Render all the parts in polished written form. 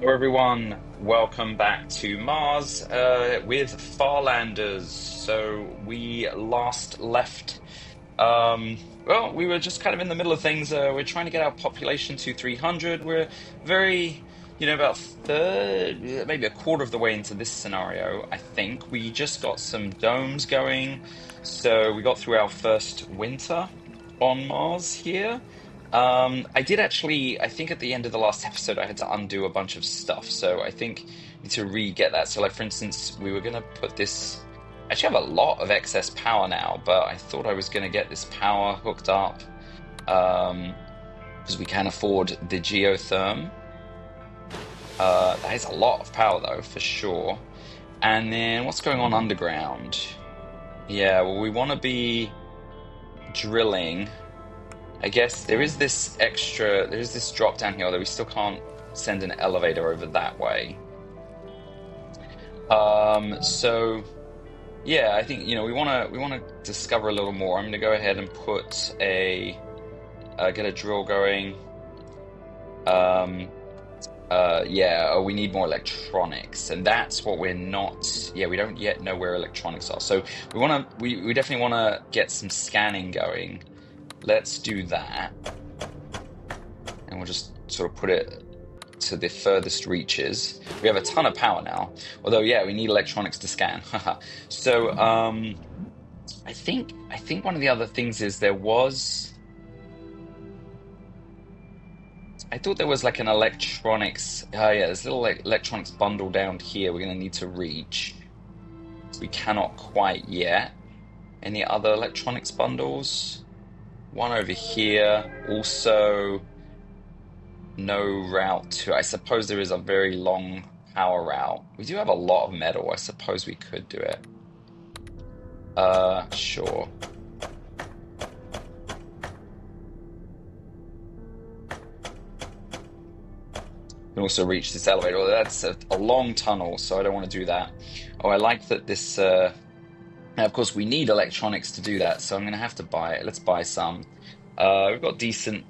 Hello everyone, welcome back to Mars with Farlanders. So we last left, well, we were just kind of in the middle of things. We're trying to get our population to 300. We're very, about third, maybe a quarter of the way into this scenario, I think. We just got some domes going. So we got through our first winter on Mars here. I did actually, I think at the end of the last episode, I had to undo a bunch of stuff. So I think I need to re-get that. So like, for instance, we were going to put this, I actually have a lot of excess power now, but I thought I was going to get this power hooked up because we can afford the geotherm. That is a lot of power though, for sure. And then what's going on underground? Yeah, well, we want to be drilling. I guess there is this drop down here, although we still can't send an elevator over that way. So yeah, I think we wanna discover a little more. I'm gonna go ahead and put get a drill going. Yeah, we need more electronics, and that's what we're not. Yeah, we don't yet know where electronics are. So we definitely wanna get some scanning going. Let's do that. And we'll just sort of put it to the furthest reaches. We have a ton of power now. Although, yeah, we need electronics to scan. So, I think one of the other things is I thought there was like an electronics. Yeah, there's a little electronics bundle down here we're going to need to reach. We cannot quite yet. Any other electronics bundles? One over here, also no route to, I suppose there is a very long power route. We do have a lot of metal, I suppose we could do it. Sure. We can also reach this elevator, although that's a long tunnel, so I don't want to do that. Oh, I like that this, now, of course, we need electronics to do that, so I'm going to have to buy it. Let's buy some. We've got decent,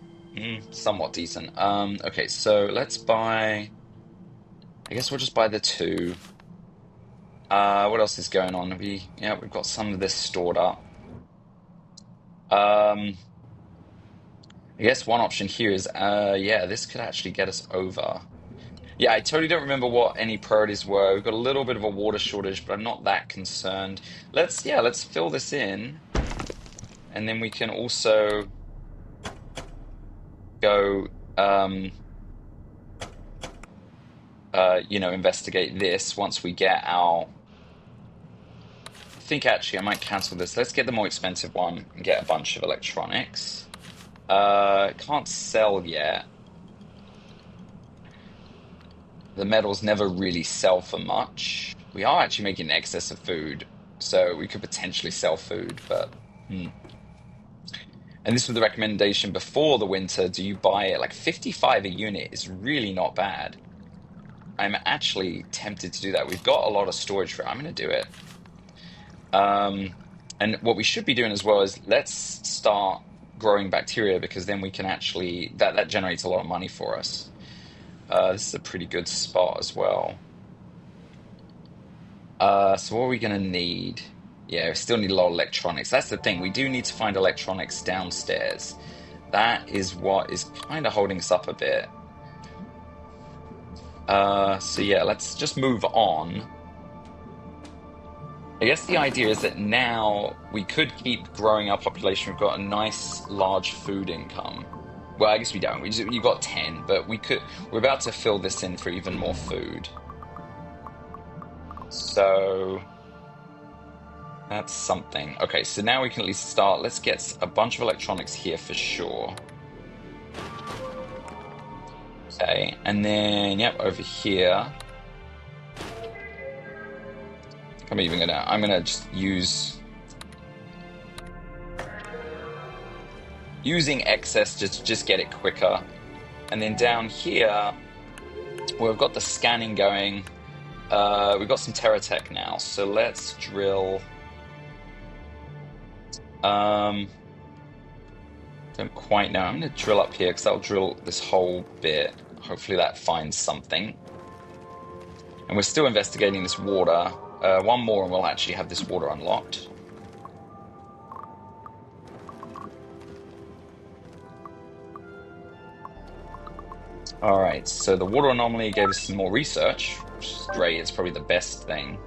somewhat decent. Okay, so let's buy. I guess we'll just buy the two. What else is going on? We've got some of this stored up. I guess one option here is, yeah, this could actually get us over. Yeah, I totally don't remember what any priorities were. We've got a little bit of a water shortage, but I'm not that concerned. Let's fill this in. And then we can also go, investigate this once we get our... I think actually I might cancel this. Let's get the more expensive one and get a bunch of electronics. Can't sell yet. The metals never really sell for much. We are actually making an excess of food, so we could potentially sell food, but... And this was the recommendation before the winter. Do you buy it? Like 55 a unit is really not bad. I'm actually tempted to do that. We've got a lot of storage for it. I'm going to do it. And what we should be doing as well is let's start growing bacteria, because then we can actually... That generates a lot of money for us. This is a pretty good spot as well. So what are we going to need? Yeah, we still need a lot of electronics. That's the thing. We do need to find electronics downstairs. That is what is kind of holding us up a bit. So yeah, let's just move on. I guess the idea is that now we could keep growing our population. We've got a nice large food income. Well, I guess we don't. You've got 10, but we're about to fill this in for even more food. So that's something. Okay, so now we can at least start. Let's get a bunch of electronics here for sure. Okay, and then, yep, over here. I'm gonna just using excess to just get it quicker. And then down here, we've got the scanning going. We've got some Terratech now, so let's drill. Don't quite know. I'm going to drill up here because that'll drill this whole bit. Hopefully that finds something. And we're still investigating this water. One more and we'll actually have this water unlocked. All right, so the water anomaly gave us some more research, which is great. It's probably the best thing.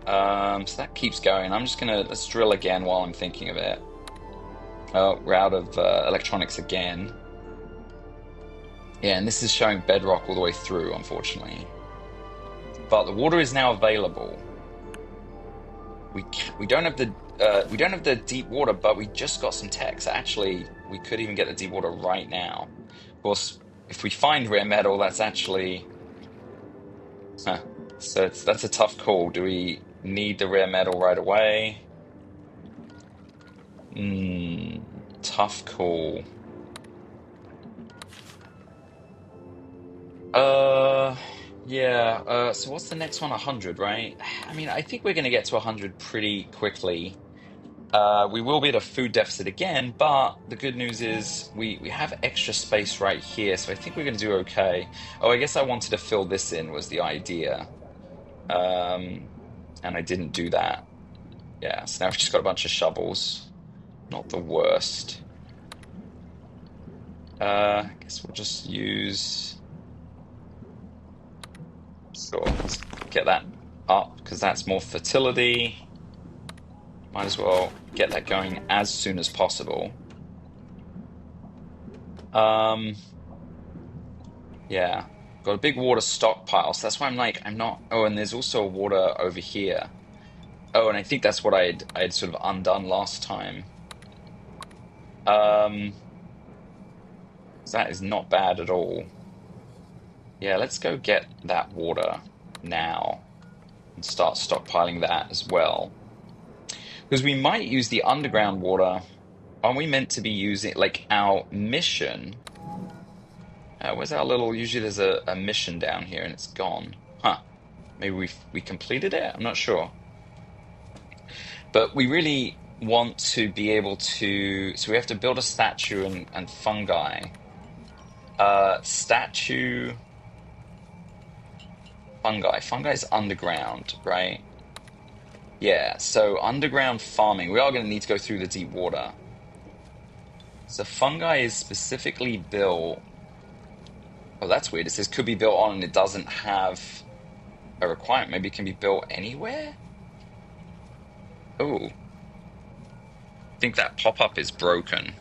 So that keeps going. Let's drill again while I'm thinking of it. Oh, we're out of electronics again. Yeah, and this is showing bedrock all the way through, unfortunately. But the water is now available. We don't have the deep water, but we just got some tech. So actually, we could even get the deep water right now. Of course, if we find rare metal, that's actually so that's a tough call. Do we need the rare metal right away? Tough call. Yeah. So what's the next one? 100, right? I mean, I think we're going to get to 100 pretty quickly. We will be at a food deficit again, but the good news is we have extra space right here, so I think we're going to do okay. Oh, I guess I wanted to fill this in was the idea, and I didn't do that. Yeah, so now we've just got a bunch of shovels. Not the worst. I guess we'll just use. Sure, let's get that up because that's more fertility. Might as well get that going as soon as possible. Yeah, got a big water stockpile, so that's why I'm not. Oh, and there's also water over here. Oh, and I think that's what I'd sort of undone last time. Um, so that is not bad at all. Yeah, let's go get that water now and start stockpiling that as well. Because we might use the underground water. Aren't we meant to be using like our mission? Where's our little? Usually there's a mission down here and it's gone. Huh. Maybe we completed it? I'm not sure. But we really want to be able to. So we have to build a statue and fungi. Statue. Fungi. Fungi is underground, right? Yeah, so underground farming. We are going to need to go through the deep water. So fungi is specifically built. Oh, that's weird. It says could be built on and it doesn't have a requirement. Maybe it can be built anywhere? Oh, I think that pop-up is broken.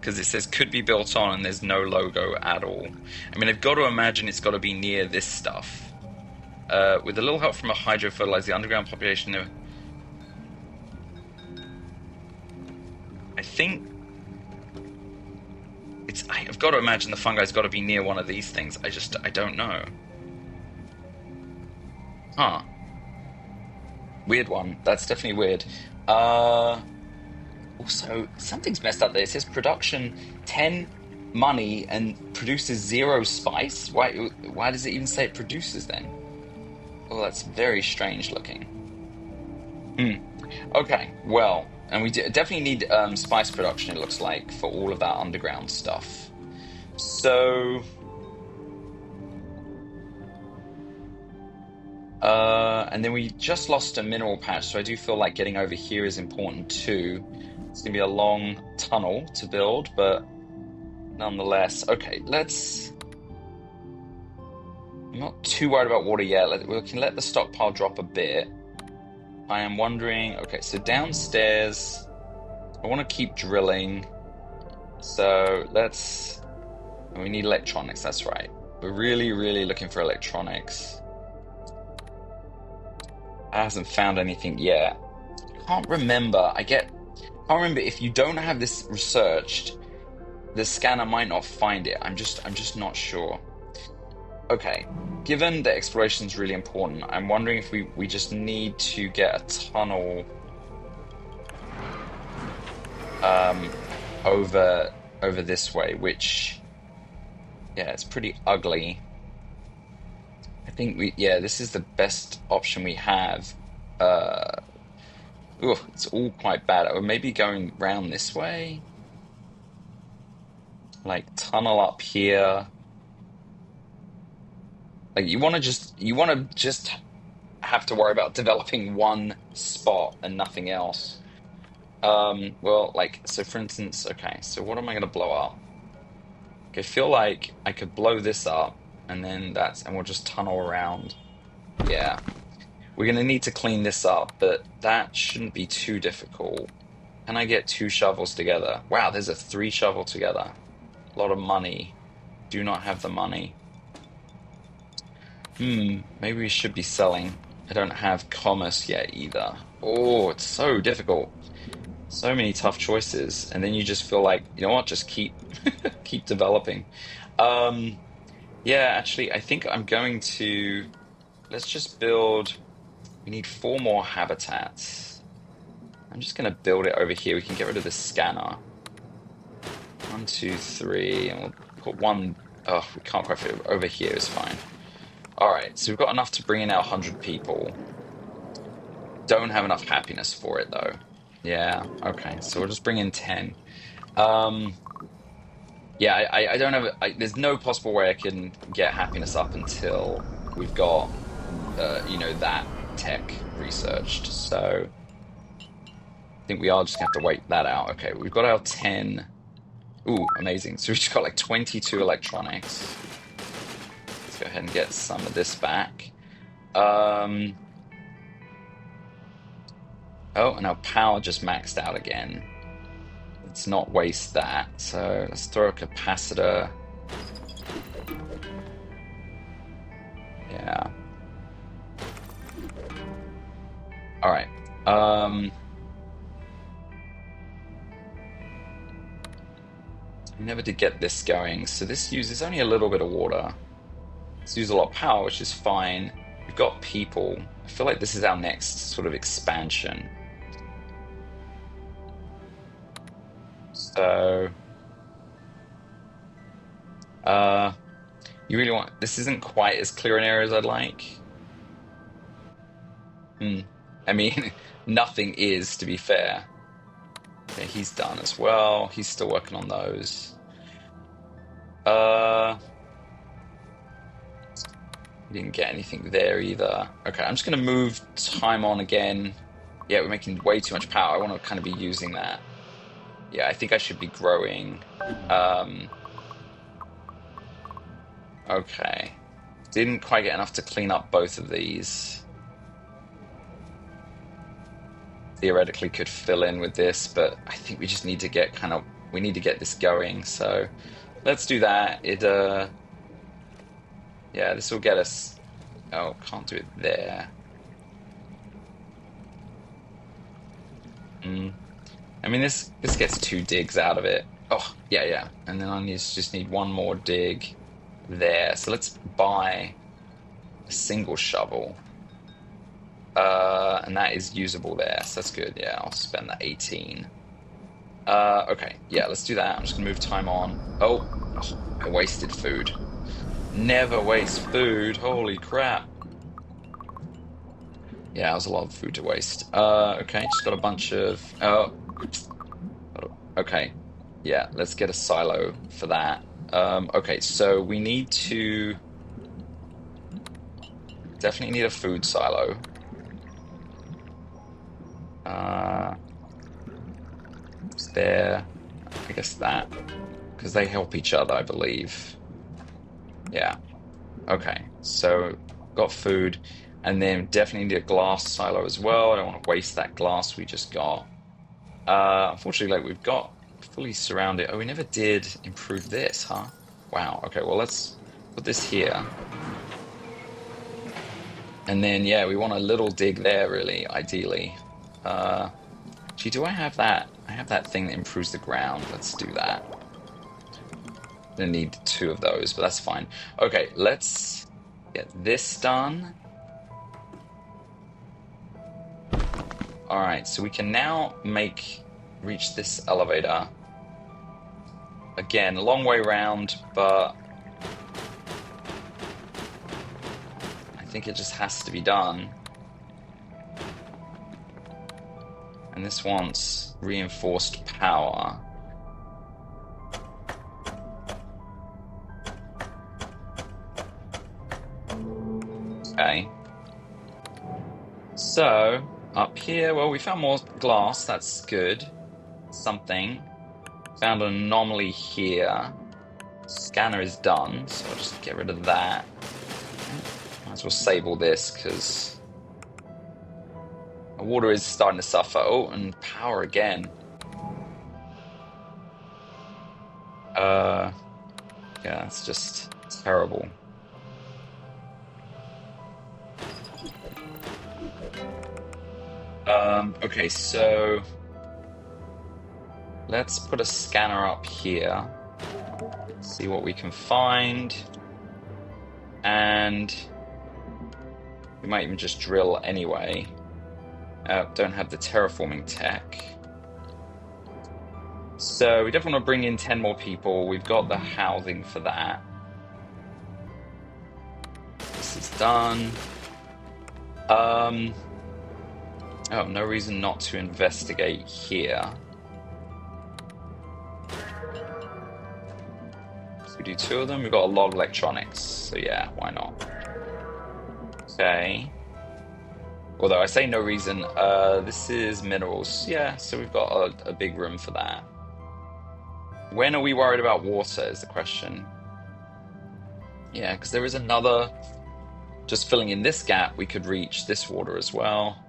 Because it says could be built on and there's no logo at all. I mean, I've got to imagine it's got to be near this stuff. With a little help from a hydro fertilizer, the underground population. I think I've got to imagine the fungi's got to be near one of these things. I don't know. Huh. Weird one. That's definitely weird. Also, something's messed up there. It says production 10 money and produces 0 spice. Why does it even say it produces then? Well, that's very strange looking. Okay, well, and we definitely need spice production, it looks like, for all of that underground stuff. So, and then we just lost a mineral patch, so I do feel like getting over here is important too. It's gonna be a long tunnel to build, but nonetheless. Okay, I'm not too worried about water yet. We can let the stockpile drop a bit. I am wondering, okay, so downstairs, I want to keep drilling. So we need electronics, that's right. We're really, really looking for electronics. I hasn't found anything yet. Can't remember. I can't remember if you don't have this researched, the scanner might not find it. I'm just not sure. Okay, given that exploration is really important, I'm wondering if we just need to get a tunnel over this way, which yeah, it's pretty ugly. I think this is the best option we have. It's all quite bad. Or maybe going round this way, like tunnel up here. Like you want to just have to worry about developing one spot and nothing else. Well, like, so for instance, okay, so what am I going to blow up? Okay, I feel like I could blow this up and then and we'll just tunnel around. Yeah. We're going to need to clean this up, but that shouldn't be too difficult. Can I get 2 shovels together? Wow, there's a 3 shovel together. A lot of money. Do not have the money. Maybe we should be selling. I don't have commerce yet either. Oh, it's so difficult. So many tough choices. And then you just feel like, you know what, just keep keep developing. Um, yeah, actually, I think I'm going to let's just build. We need 4 more habitats. I'm just gonna build it over here. We can get rid of the scanner. 1, 2, 3, and we'll put one. Oh, we can't quite fit it over here. Is fine. All right, so we've got enough to bring in our 100 people. Don't have enough happiness for it though. Yeah, okay, so we'll just bring in 10. Um, yeah, I don't have. There's no possible way I can get happiness up until we've got, that tech researched. So I think we are just gonna have to wait that out. Okay, we've got our 10. Ooh, amazing. So we just got like 22 electronics. Let's go ahead and get some of this back. Um, oh, and our power just maxed out again. Let's not waste that. So let's throw a capacitor. Yeah. All right. We never did get this going. So this uses only a little bit of water. It's used a lot of power, which is fine. We've got people. I feel like this is our next sort of expansion. So, you really want, this isn't quite as clear an area as I'd like. I mean, nothing is, to be fair. Okay, he's done as well. He's still working on those. We didn't get anything there either. Okay, I'm just gonna move time on again. Yeah, we're making way too much power. I want to kind of be using that. Yeah, I think I should be growing. Okay. Didn't quite get enough to clean up both of these. Theoretically could fill in with this, but I think we just need to get we need to get this going. So let's do that. Yeah, this will get us. Oh, can't do it there. I mean, this gets 2 digs out of it. Oh, yeah. And then just need 1 more dig there. So let's buy a single shovel. And that is usable there, so that's good. Yeah, I'll spend that 18. Okay, yeah, let's do that. I'm just gonna move time on. Oh, I wasted food. Never waste food. Holy crap. Yeah, that was a lot of food to waste. Okay, just got a bunch of. Oh, okay. Yeah, let's get a silo for that. Okay, so we need to definitely need a food silo. It's there. I guess that because they help each other, I believe. Yeah. Okay. So got food, and then definitely need a glass silo as well. I don't want to waste that glass we just got. Unfortunately, like we've got fully surrounded. Oh, we never did improve this, huh? Wow. Okay. Well, let's put this here. And then, yeah, we want a little dig there, really, ideally. Gee, do I have that? I have that thing that improves the ground. Let's do that. I'm gonna need 2 of those, but that's fine. Okay, let's get this done. All right, so we can now reach this elevator. Again, a long way round, but I think it just has to be done. And this wants reinforced power. Okay. So up here, well, we found more glass. That's good. Something. Found an anomaly here. Scanner is done, so I'll just get rid of that. Might as well save all this because the water is starting to suffer. Oh, and power again. Yeah, it's just terrible. Okay, so let's put a scanner up here. See what we can find. And we might even just drill anyway. Don't have the terraforming tech. So we definitely want to bring in 10 more people. We've got the housing for that. This is done. Oh, no reason not to investigate here. So we do 2 of them. We've got a lot of electronics. So yeah, why not? Okay. Although I say no reason, this is minerals. Yeah, so we've got a big room for that. When are we worried about water is the question. Yeah, because there is another, just filling in this gap, we could reach this water as well.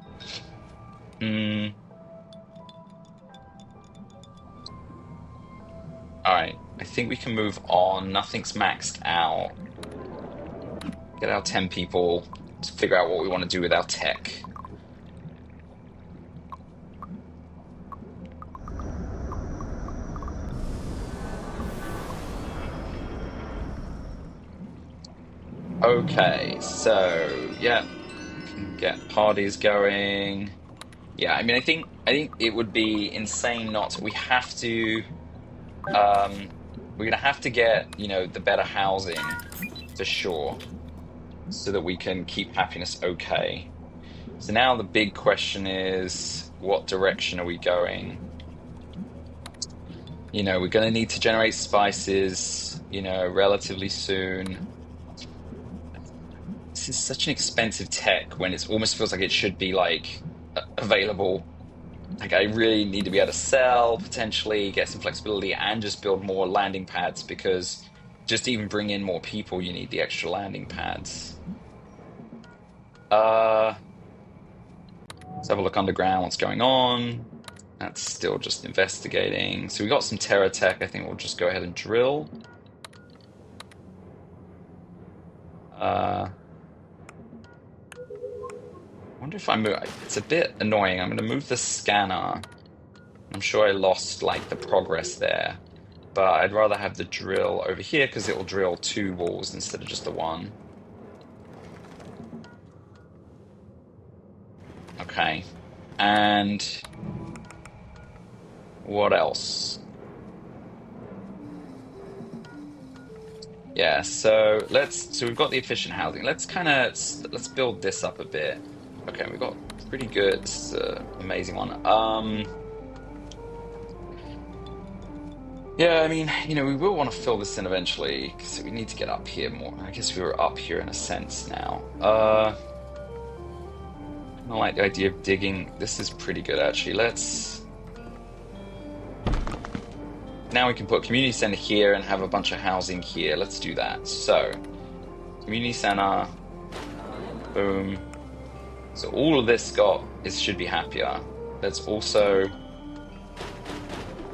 Alright, I think we can move on. Nothing's maxed out. Get our 10 people to figure out what we want to do with our tech. Okay, so yeah, we can get parties going. Yeah, I mean, I think it would be insane not to. We have to. We're gonna have to get, the better housing for sure, so that we can keep happiness okay. So now the big question is, what direction are we going? We're gonna need to generate spices, relatively soon. This is such an expensive tech when it almost feels like it should be like available. Like I really need to be able to sell, potentially get some flexibility, and just build more landing pads, because just to even bring in more people, you need the extra landing pads. Let's have a look underground, what's going on. That's still just investigating. So we got some Terra tech. I think we'll just go ahead and drill. I wonder if I move. It's a bit annoying. I'm going to move the scanner. I'm sure I lost like the progress there, but I'd rather have the drill over here because it will drill 2 walls instead of just the 1. Okay, and what else? Yeah, so we've got the efficient housing. Let's build this up a bit. Okay, we've got pretty good. This is an amazing one. Yeah, I mean, we will want to fill this in eventually, so we need to get up here more. I guess we were up here in a sense now. I like the idea of digging. This is pretty good, actually. Now we can put community center here and have a bunch of housing here. Let's do that. So, community center, boom. So all of this should be happier. Let's also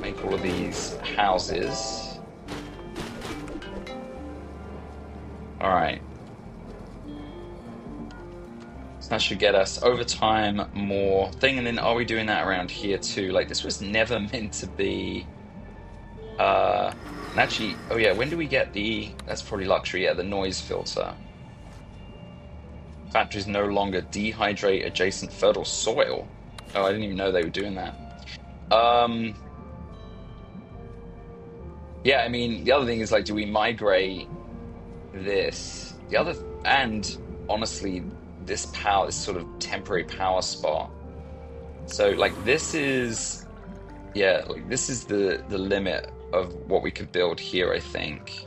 make all of these houses. All right. So that should get us over time more thing. And then are we doing that around here too? Like this was never meant to be. And actually, oh yeah, when do we get that's probably luxury, yeah, the noise filter. Factories no longer dehydrate adjacent fertile soil. Oh, I didn't even know they were doing that. Yeah, I mean, the other thing is like, do we migrate this? And honestly, this sort of temporary power spot. So like this is the limit of what we could build here, I think.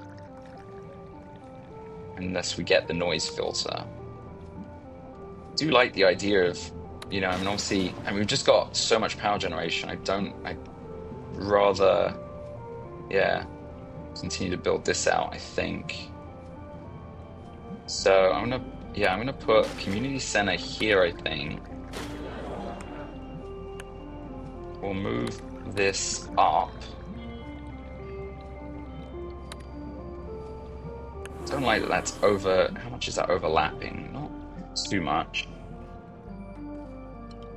Unless we get the noise filter. do like the idea of, you know, I mean, obviously, I mean, we've just got so much power generation. I'd rather, yeah, continue to build this out, I think. So I'm gonna put community center here, I think. We'll move this up. Don't like that that's over, how much is that overlapping? Not too much.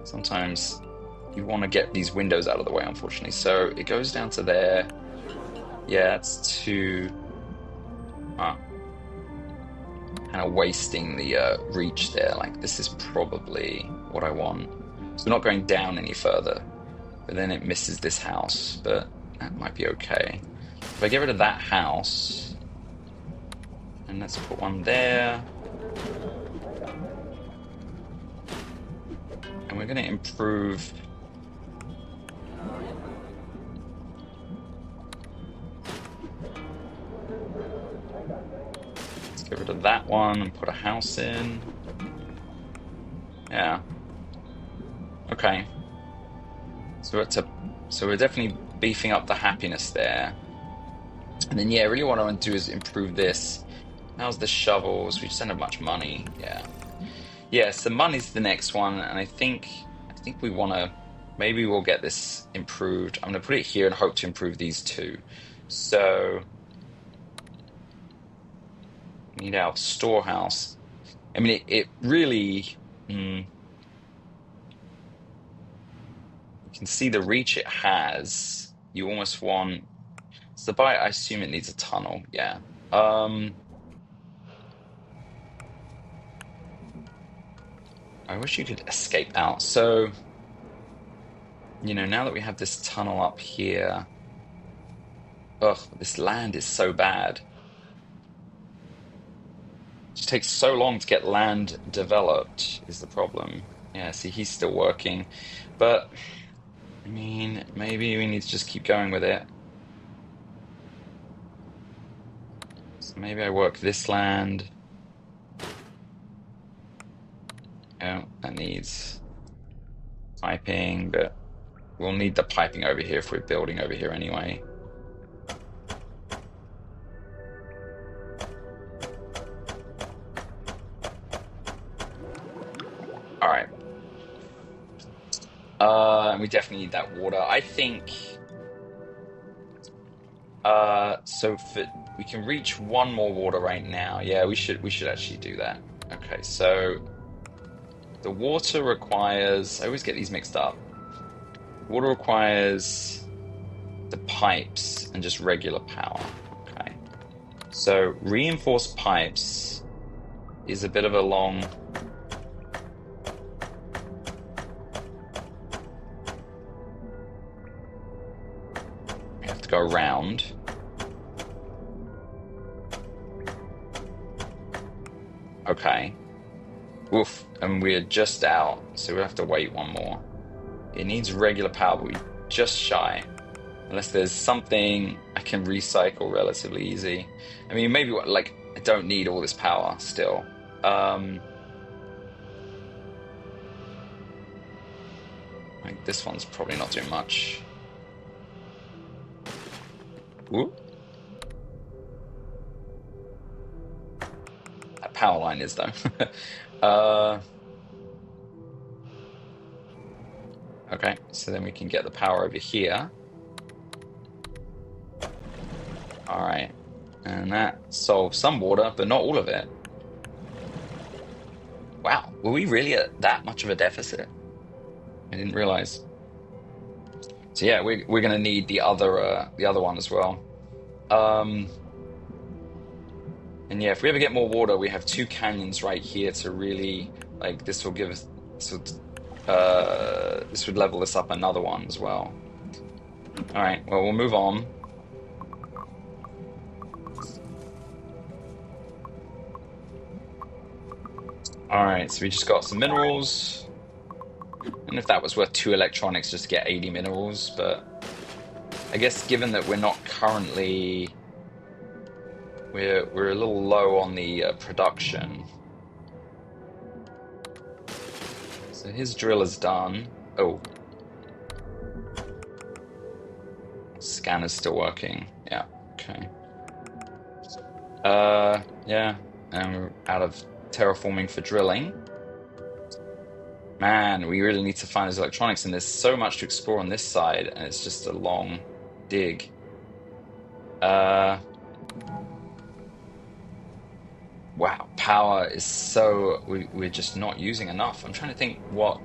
Sometimes you want to get these windows out of the way, unfortunately. So it goes down to there. Yeah, it's too kind of wasting the reach there. Like this is probably what I want. So we're not going down any further, but then it misses this house, but that might be okay. If I get rid of that house, and let's put one there. And we're going to improve. Let's get rid of that one and put a house in. Yeah. Okay. So we're definitely beefing up the happiness there. And then yeah, really what I want to do is improve this. How's the shovels? We just don't have much money. Yeah. Yeah, so money's the next one, and I think we want to, maybe we'll get this improved. I'm going to put it here and hope to improve these two. So we need our storehouse. I mean, it really, you can see the reach it has. You almost want, so I assume it needs a tunnel. Yeah. I wish you could escape out. So, you know, now that we have this tunnel up here, ugh, this land is so bad. It just takes so long to get land developed is the problem. Yeah, see, he's still working. But, I mean, maybe we need to just keep going with it. So maybe I work this land. Oh, that needs piping, but we'll need the piping over here if we're building over here anyway. All right. And we definitely need that water. I think so for we can reach one more water right now. Yeah, we should actually do that. Okay, so the water requires, I always get these mixed up. Water requires the pipes and just regular power. Okay. So reinforced pipes is a bit of a long. We have to go around. Okay. Oof. And we're just out, so we'll have to wait one more. It needs regular power, but we're just shy. Unless there's something I can recycle relatively easy. I mean, maybe like I don't need all this power still. Like this one's probably not doing much. Ooh. That power line is though. Okay, so then we can get the power over here. All right, and that solves some water, but not all of it. Wow, were we really at that much of a deficit? I didn't realize. So yeah, we're gonna need the other one as well. And yeah, if we ever get more water, we have two canyons right here to really like this will give us this would level this up another one as well. All right, well we'll move on. All right, so we just got some minerals. And if that was worth 2 electronics just to get 80 minerals, but I guess given that we're not currently, we're a little low on the production. So his drill is done. Oh, scanner's still working. Yeah, okay. Yeah, and we're out of terraforming for drilling. Man, we really need to find those electronics, and there's so much to explore on this side, and it's just a long dig. Wow, power is so we're just not using enough. I'm trying to think what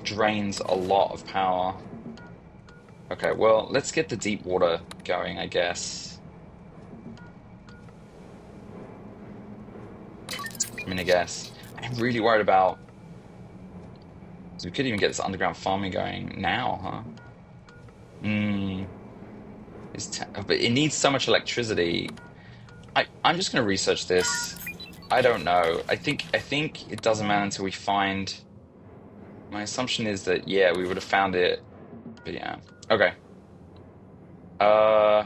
drains a lot of power. Okay, well, let's get the deep water going, I guess. I mean, I guess. I'm really worried about. So we could even get this underground farming going now, huh? Hmm. But it needs so much electricity. I'm just going to research this. I don't know. I think it doesn't matter until we find. My assumption is that yeah, we would have found it. But yeah. Okay. Uh.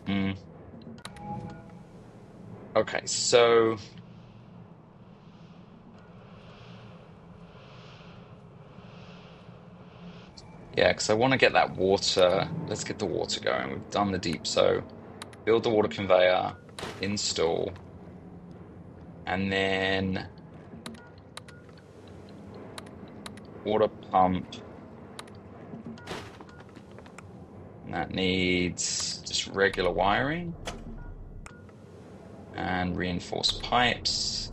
Hmm. Okay. So yeah, because I want to get that water. Let's get the water going. We've done the deep. So build the water conveyor, install, and then water pump. And that needs just regular wiring and reinforced pipes.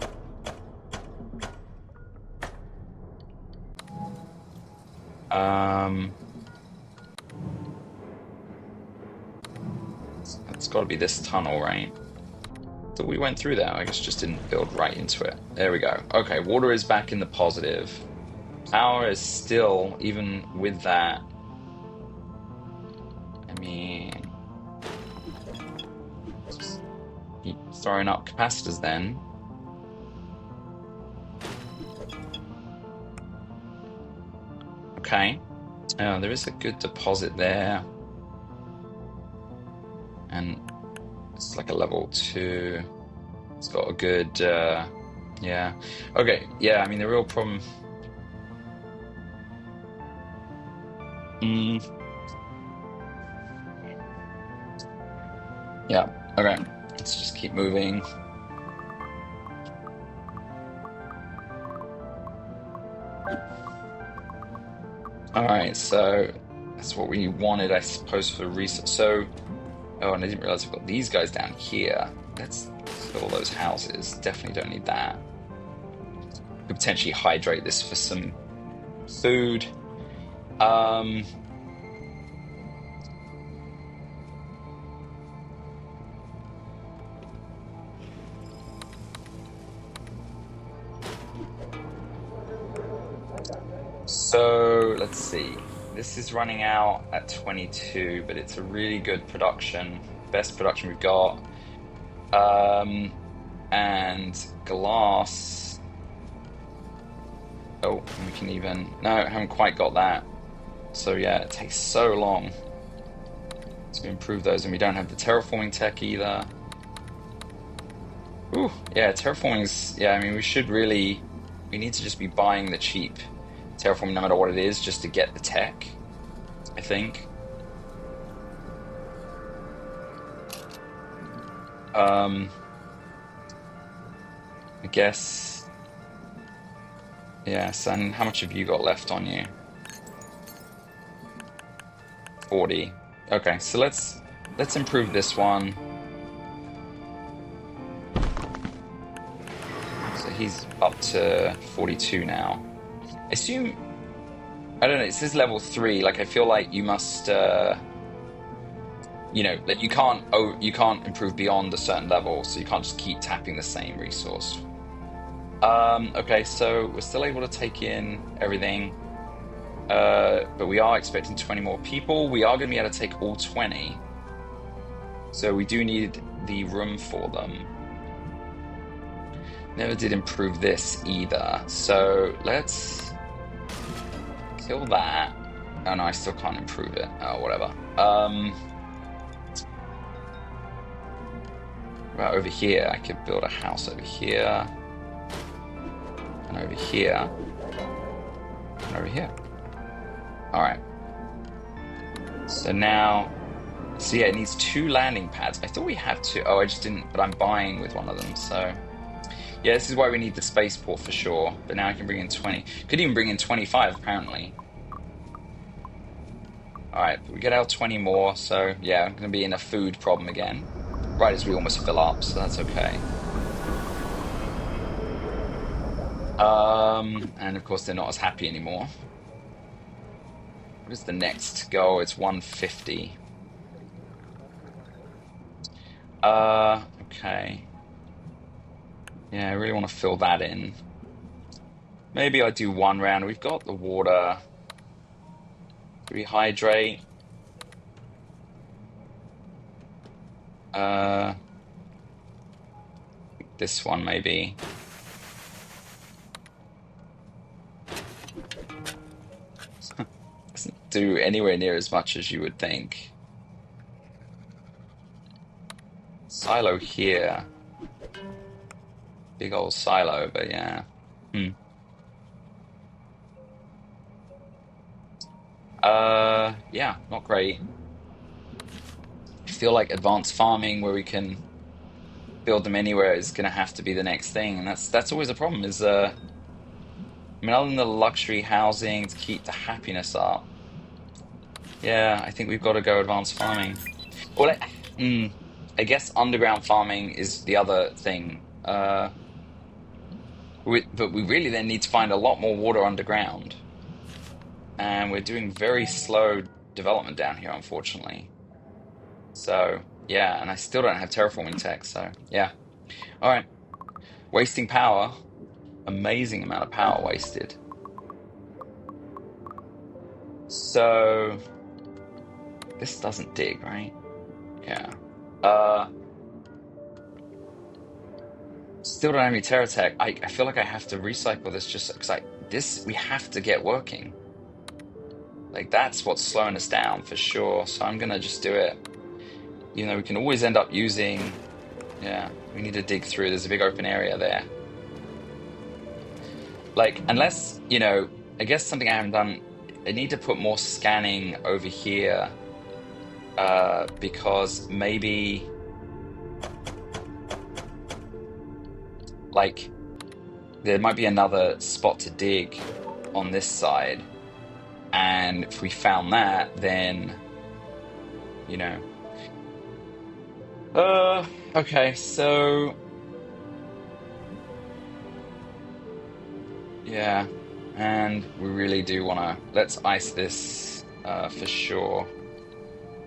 It's got to be this tunnel, right? So we went through that. I guess just didn't build right into it. There we go. Okay, water is back in the positive. Power is still, even with that. I mean, just keep throwing up capacitors then. Okay. Oh, there is a good deposit there. And it's like a level 2. It's got a good, yeah. Okay, yeah, I mean, the real problem. Yeah, okay. Let's just keep moving. All right, so that's what we wanted, I suppose, for research. So, oh, and I didn't realize we've got these guys down here. Let's fill those houses. Definitely don't need that. Could potentially hydrate this for some food. So let's see. This is running out at 22, but it's a really good production. Best production we've got. And glass. Oh, we can even. No, I haven't quite got that. So yeah, it takes so long to improve those, and we don't have the terraforming tech either. Ooh, yeah, terraforming's. Yeah, I mean, we need to just be buying the cheap terraforming no matter what it is, just to get the tech, I think. I guess. Yes, and how much have you got left on you? 40. Okay, so let's improve this one. So he's up to 42 now. I assume, I don't know, it says level 3. Like, I feel like you must, you know, that you can't improve beyond a certain level, so you can't just keep tapping the same resource. Okay, so we're still able to take in everything, but we are expecting 20 more people. We are going to be able to take all 20, so we do need the room for them. Never did improve this either, so let's kill that. Oh no, I still can't improve it. Oh, whatever. Right over here, I could build a house over here and over here. And over here. All right. So now, so yeah, it needs 2 landing pads. I thought we have 2. Oh, I just didn't, but I'm buying with one of them. So yeah, this is why we need the spaceport for sure. But now I can bring in 20. Could even bring in 25 apparently. All right, we get our 20 more. So yeah, I'm going to be in a food problem again. Right as we almost fill up, so that's okay. And of course they're not as happy anymore. What is the next goal? It's 150. Okay. Yeah, I really want to fill that in. Maybe I do 1 round. We've got the water. Rehydrate. Uh, this one maybe. Doesn't do anywhere near as much as you would think. Silo here. Big old silo, but yeah. Hmm. Yeah, not great. I feel like advanced farming where we can build them anywhere is gonna have to be the next thing, and that's always a problem. Is I mean, other than the luxury housing to keep the happiness up, yeah, I think we've got to go advanced farming. Well, I guess underground farming is the other thing. But we really then need to find a lot more water underground, and we're doing very slow development down here, unfortunately. So yeah, and I still don't have terraforming tech. So yeah, all right, wasting power, amazing amount of power wasted. So this doesn't dig, right? Yeah. Uh, Still don't have any Terra Tech. I feel like I have to recycle this just because we have to get working. Like that's what's slowing us down for sure. So I'm gonna just do it. You know, we can always end up using, yeah, we need to dig through. There's a big open area there. Like, unless, I guess something I haven't done, I need to put more scanning over here, because maybe, like, there might be another spot to dig on this side. And if we found that, then, you know. Okay, so yeah, and we really do want to let's ice this for sure.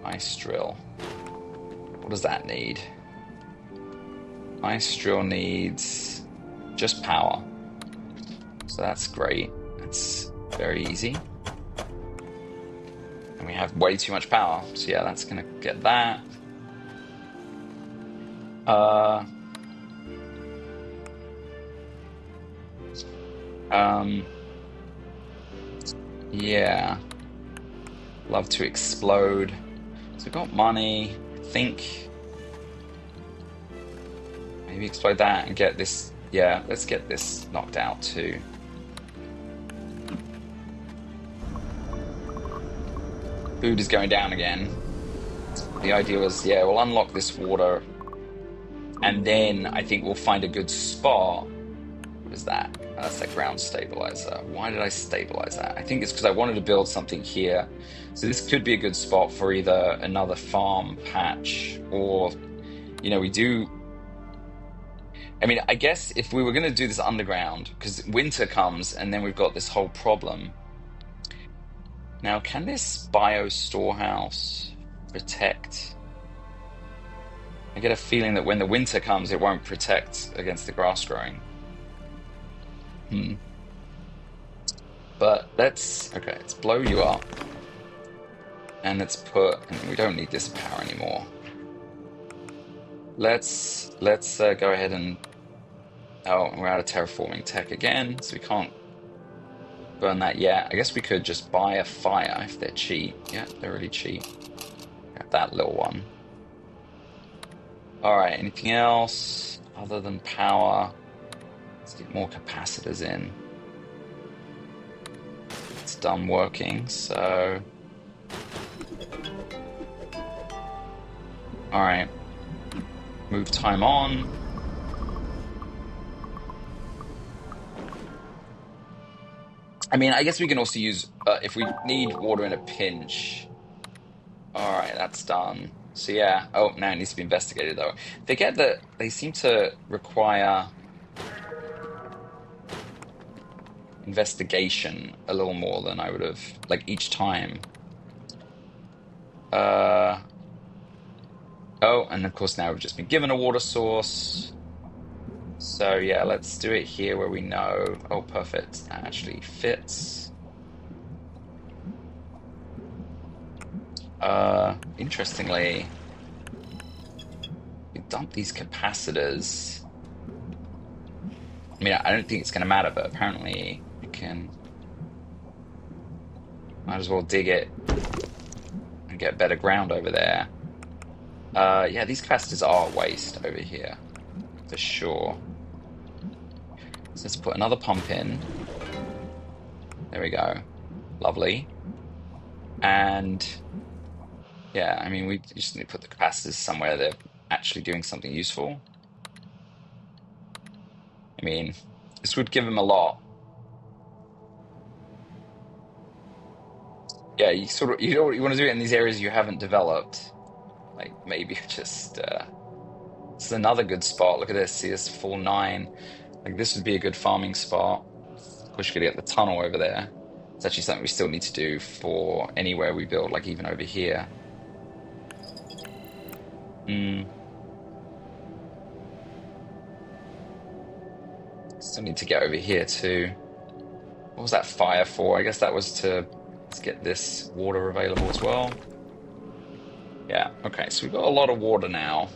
Ice drill. What does that need? Ice drill needs just power. So that's great. That's very easy. And we have way too much power. So yeah, that's gonna get that. Yeah. Love to explode. So we've got money. I think maybe explode that and get this. Yeah, let's get this knocked out too. Food is going down again. The idea was, yeah, we'll unlock this water, and then I think we'll find a good spot. What is that? That's that ground stabilizer. Why did I stabilize that? I think it's because I wanted to build something here. So this could be a good spot for either another farm patch or, we do. I mean, I guess if we were going to do this underground, because winter comes and then we've got this whole problem. Now, can this bio storehouse protect? I get a feeling that when the winter comes, it won't protect against the grass growing. But let's blow you up. And let's and we don't need this power anymore. Let's go ahead and, oh, we're out of terraforming tech again, so we can't burn that yet. I guess we could just buy a fire if they're cheap. Yeah, they're really cheap. Got that little one. All right, anything else other than power? Let's get more capacitors in. done working, so... All right. Move time on. I mean, I guess we can also use, if we need water in a pinch. All right, that's done. So yeah. Oh, now it needs to be investigated though. Forget that they seem to require investigation a little more than I would have, like each time. Uh, oh, and of course now we've just been given a water source. So yeah, let's do it here where we know. Oh, perfect. That actually fits. Interestingly, we dump these capacitors. I mean, I don't think it's going to matter, but apparently we can. Might as well dig it and get better ground over there. Yeah, these capacitors are a waste over here, for sure. So let's put another pump in. There we go. Lovely. And yeah, I mean, we just need to put the capacitors somewhere they're actually doing something useful. I mean, this would give them a lot. Yeah, you sort of you want to do it in these areas you haven't developed. Like maybe just this is another good spot. Look at this, see this full 9. Like this would be a good farming spot. Of course, you could get the tunnel over there. It's actually something we still need to do for anywhere we build, like even over here. Still need to get over here too. What was that fire for? I guess that was to get this water available as well. Yeah, okay, so we've got a lot of water now.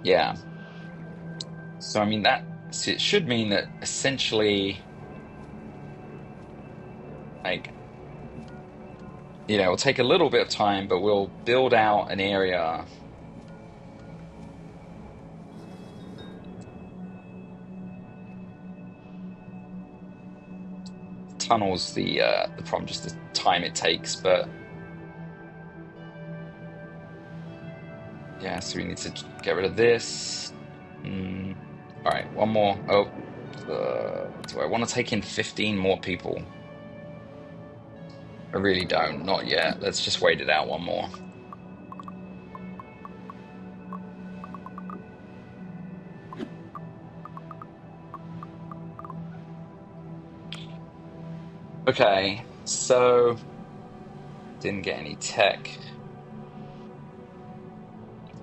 Yeah. So I mean so it should mean that essentially, like, it'll take a little bit of time, but we'll build out an area. Tunnels the problem, just the time it takes, but yeah, so we need to get rid of this. All right, one more. Oh, do I want to take in 15 more people? I really don't, not yet. Let's just wait it out one more. Okay, so didn't get any tech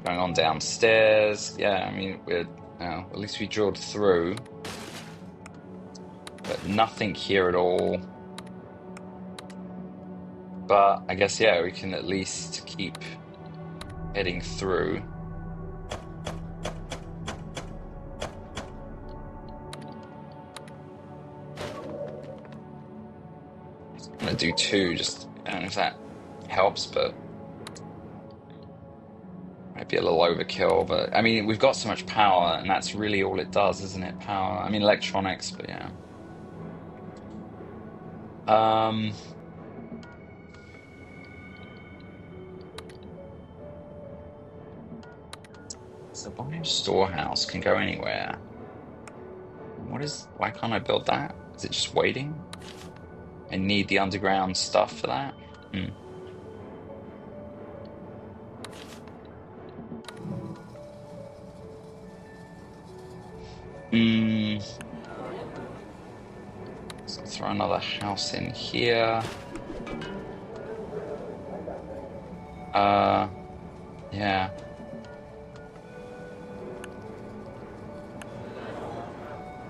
going on downstairs. Yeah, I mean, at least we drilled through, but nothing here at all. But I guess, yeah, we can at least keep heading through. I'm gonna do 2, just, I don't know if that helps, but might be a little overkill. But I mean, we've got so much power, and that's really all it does, isn't it? Power. I mean, electronics, but yeah. So volume storehouse can go anywhere. Why can't I build that? Is it just waiting? I need the underground stuff for that? So throw another house in here. Yeah.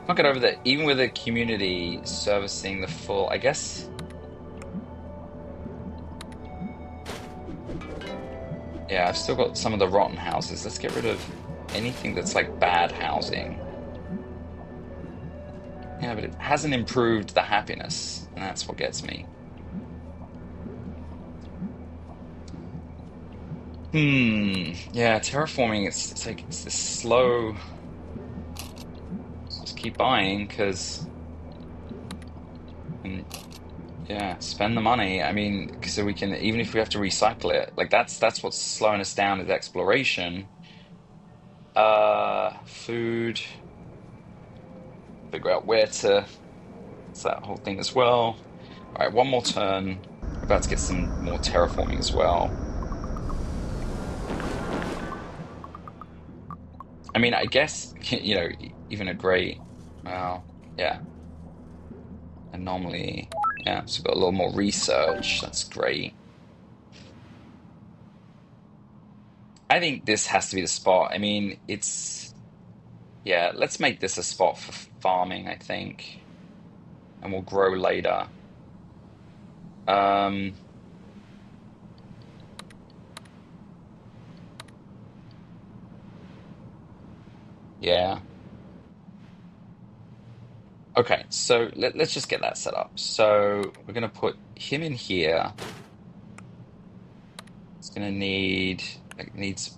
Can't get over that. Even with a community servicing the full, I guess. Yeah, I've still got some of the rotten houses. Let's get rid of anything that's like bad housing. Yeah, but it hasn't improved the happiness, and that's what gets me. Yeah, terraforming, it's like it's this slow keep buying because, yeah, spend the money. I mean, so we can, even if we have to recycle it, like that's what's slowing us down is exploration. Food, figure out where to, it's that whole thing as well. All right, one more turn. We're about to get some more terraforming as well. I mean, I guess, even a great, well, yeah, anomaly. Yeah, so we've got a little more research. That's great. I think this has to be the spot. I mean, yeah, let's make this a spot for farming, I think, and we'll grow later. Um, yeah. Okay, so let's just get that set up. So we're gonna put him in here. It's gonna need, like, needs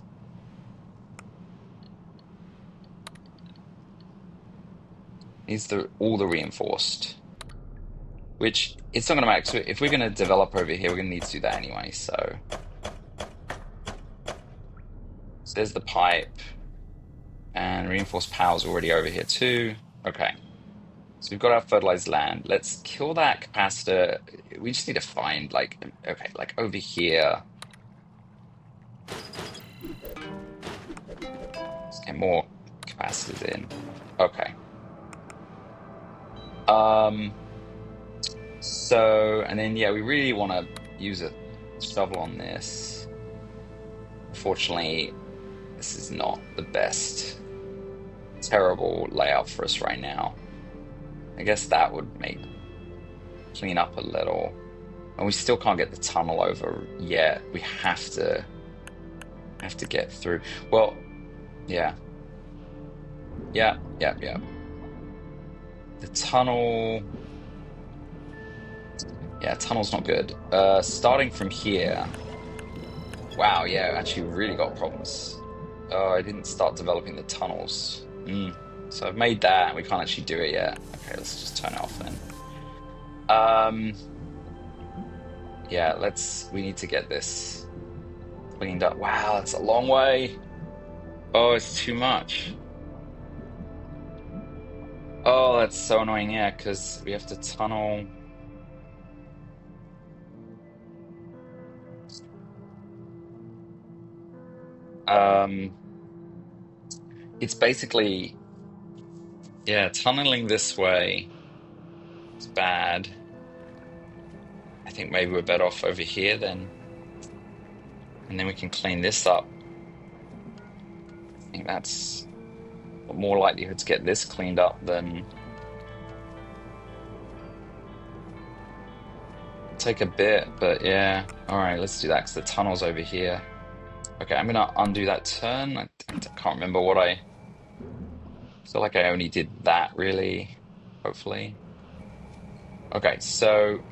all the reinforced, which it's not gonna matter. So if we're gonna develop over here, we're gonna need to do that anyway. So there's the pipe, and reinforced power's already over here too. Okay. So we've got our fertilized land. Let's kill that capacitor. We just need to find, like, okay, like over here. Let's get more capacitors in. Okay. So, and then, yeah, we really want to use a shovel on this. Unfortunately, this is not the best, terrible layout for us right now. I guess that would clean up a little. And we still can't get the tunnel over yet. We have to get through. Well, yeah. Yeah. The tunnel. Yeah, tunnel's not good. Starting from here. Wow, yeah, actually really got problems. Oh, I didn't start developing the tunnels. So I've made that, and we can't actually do it yet. Okay, let's just turn it off then. Yeah, we need to get this cleaned up. Wow, that's a long way. Oh, it's too much. Oh, that's so annoying, yeah, because we have to tunnel. It's basically, yeah, tunneling this way is bad. I think maybe we're better off over here then. And then we can clean this up. I think that's more likelihood to get this cleaned up than take a bit, but yeah. All right, let's do that because the tunnel's over here. Okay, I'm gonna undo that turn. I can't remember what I feel like I only did that really, hopefully. Okay, so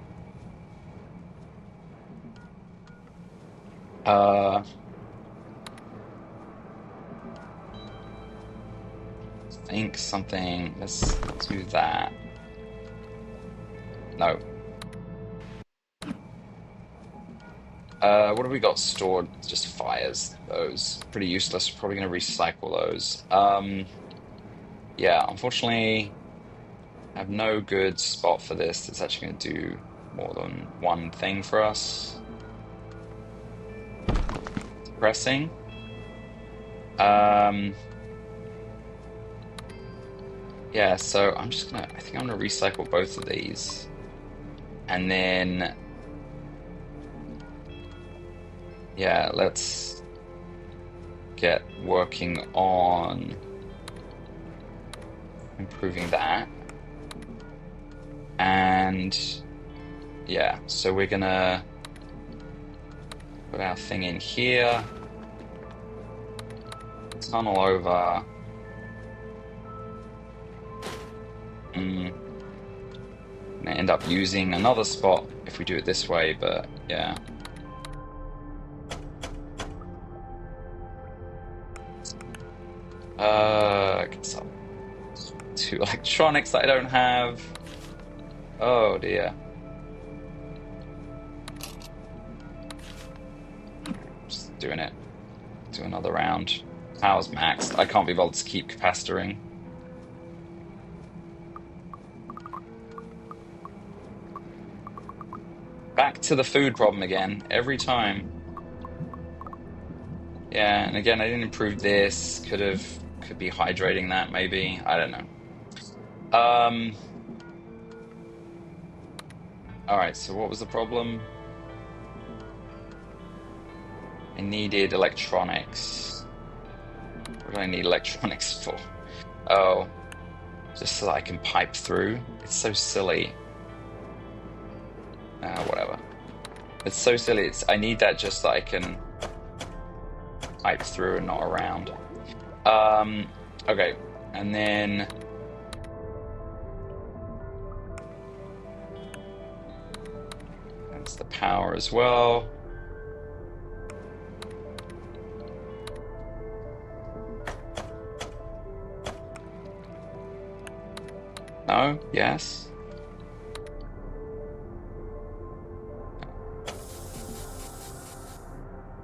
I think something, let's do that. No. What have we got stored? Just fires. Those pretty useless. Probably gonna recycle those. Yeah, unfortunately, I have no good spot for this. It's actually gonna do more than one thing for us. Depressing. Yeah, so I think I'm gonna recycle both of these. And then, yeah, let's get working on improving that. And yeah, so we're gonna put our thing in here, tunnel over. Gonna end up using another spot if we do it this way, but yeah. Get some 2 electronics that I don't have. Oh dear. Just doing it. Do another round. Power's maxed. I can't be bothered to keep capacitoring. Back to the food problem again, every time. Yeah, and again, I didn't improve this. Could be hydrating that maybe. I don't know. All right, so what was the problem? I needed electronics. What do I need electronics for? Oh, just so that I can pipe through. It's so silly. Whatever. It's so silly. I need that just so I can pipe through and not around. Okay, and then that's the power as well. No? Yes?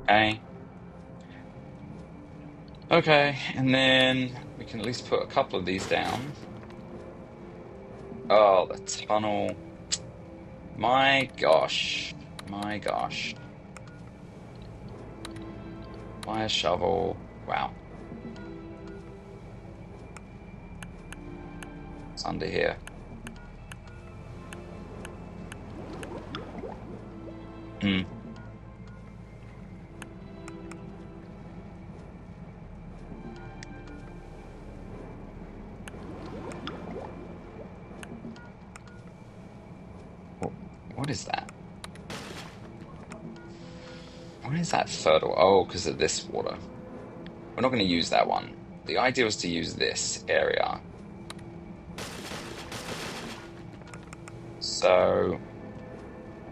Okay. Okay, and then we can at least put a couple of these down. Oh, the tunnel. My gosh. My gosh. Fire shovel. Wow. It's under here. Hmm. What is that? What is that fertile? Oh, because of this water. We're not going to use that one. The idea was to use this area. So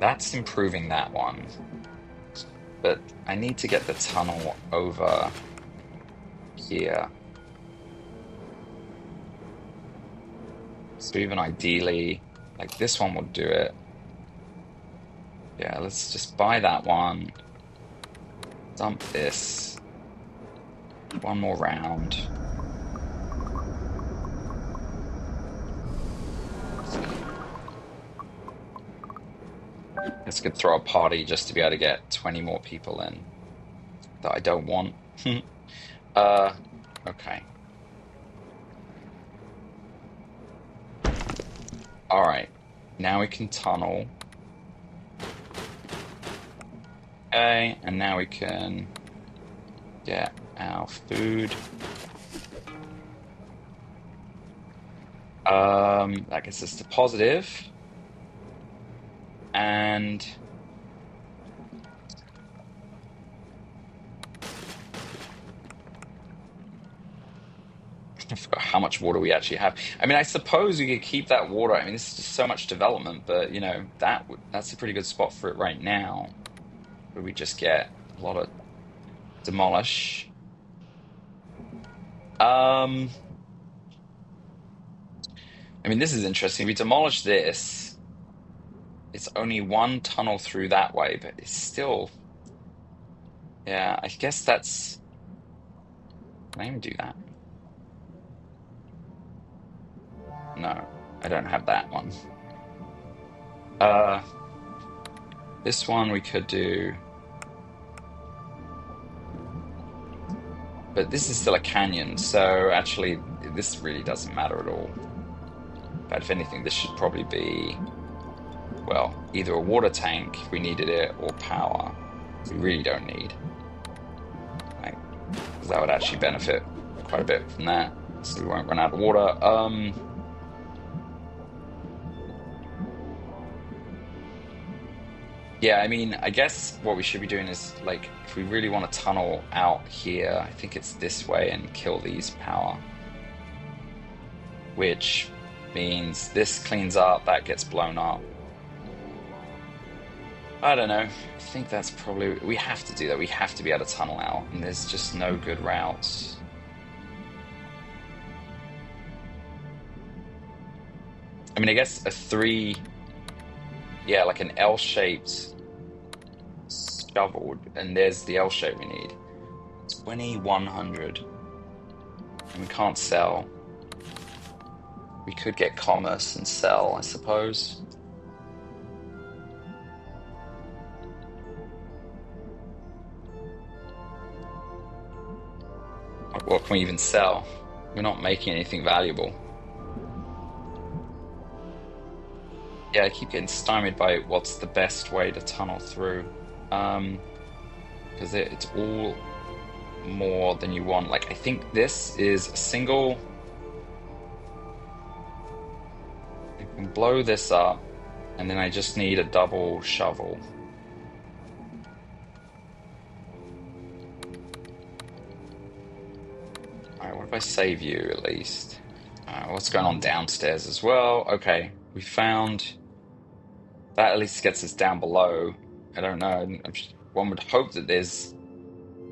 that's improving that one. But I need to get the tunnel over here. So even ideally, like this one will do it. Yeah, let's just buy that one. Dump this. One more round. This could throw a party just to be able to get 20 more people in that I don't want. Okay. All right. Now we can tunnel. Okay, and now we can get our food. That gets us to positive. And I forgot how much water we actually have. I mean, I suppose we could keep that water. I mean, this is just so much development, but you know, that's a pretty good spot for it right now. Where we just get a lot of demolish. I mean, this is interesting. We demolish this. It's only one tunnel through that way, but it's still. Yeah, I guess that's. Can I even do that? No, I don't have that one. This one we could do. But this is still a canyon, so actually this really doesn't matter at all. But if anything, this should probably be, well, either a water tank if we needed it, or power. We really don't need. Like, 'cause that would actually benefit quite a bit from that, so we won't run out of water. Yeah, I mean, I guess what we should be doing is, like, if we really want to tunnel out here, I think it's this way and kill these power. Which means this cleans up, that gets blown up. I don't know. I think that's probably... We have to do that. We have to be able to tunnel out, and there's just no good routes. mean, I guess a three, yeah, like an L-shaped shovel, and there's the L shape we need. 2,100. And we can't sell. We could get commerce and sell, I suppose. What can we even sell? We're not making anything valuable. Yeah, I keep getting stymied by what's the best way to tunnel through. Because it's all more than you want. Like, I think this is a single. I can blow this up, and then I just need a double shovel. Alright, what if I save you at least? What's going on downstairs as well? Okay, we found that at least gets us down below. I don't know. One would hope that there's,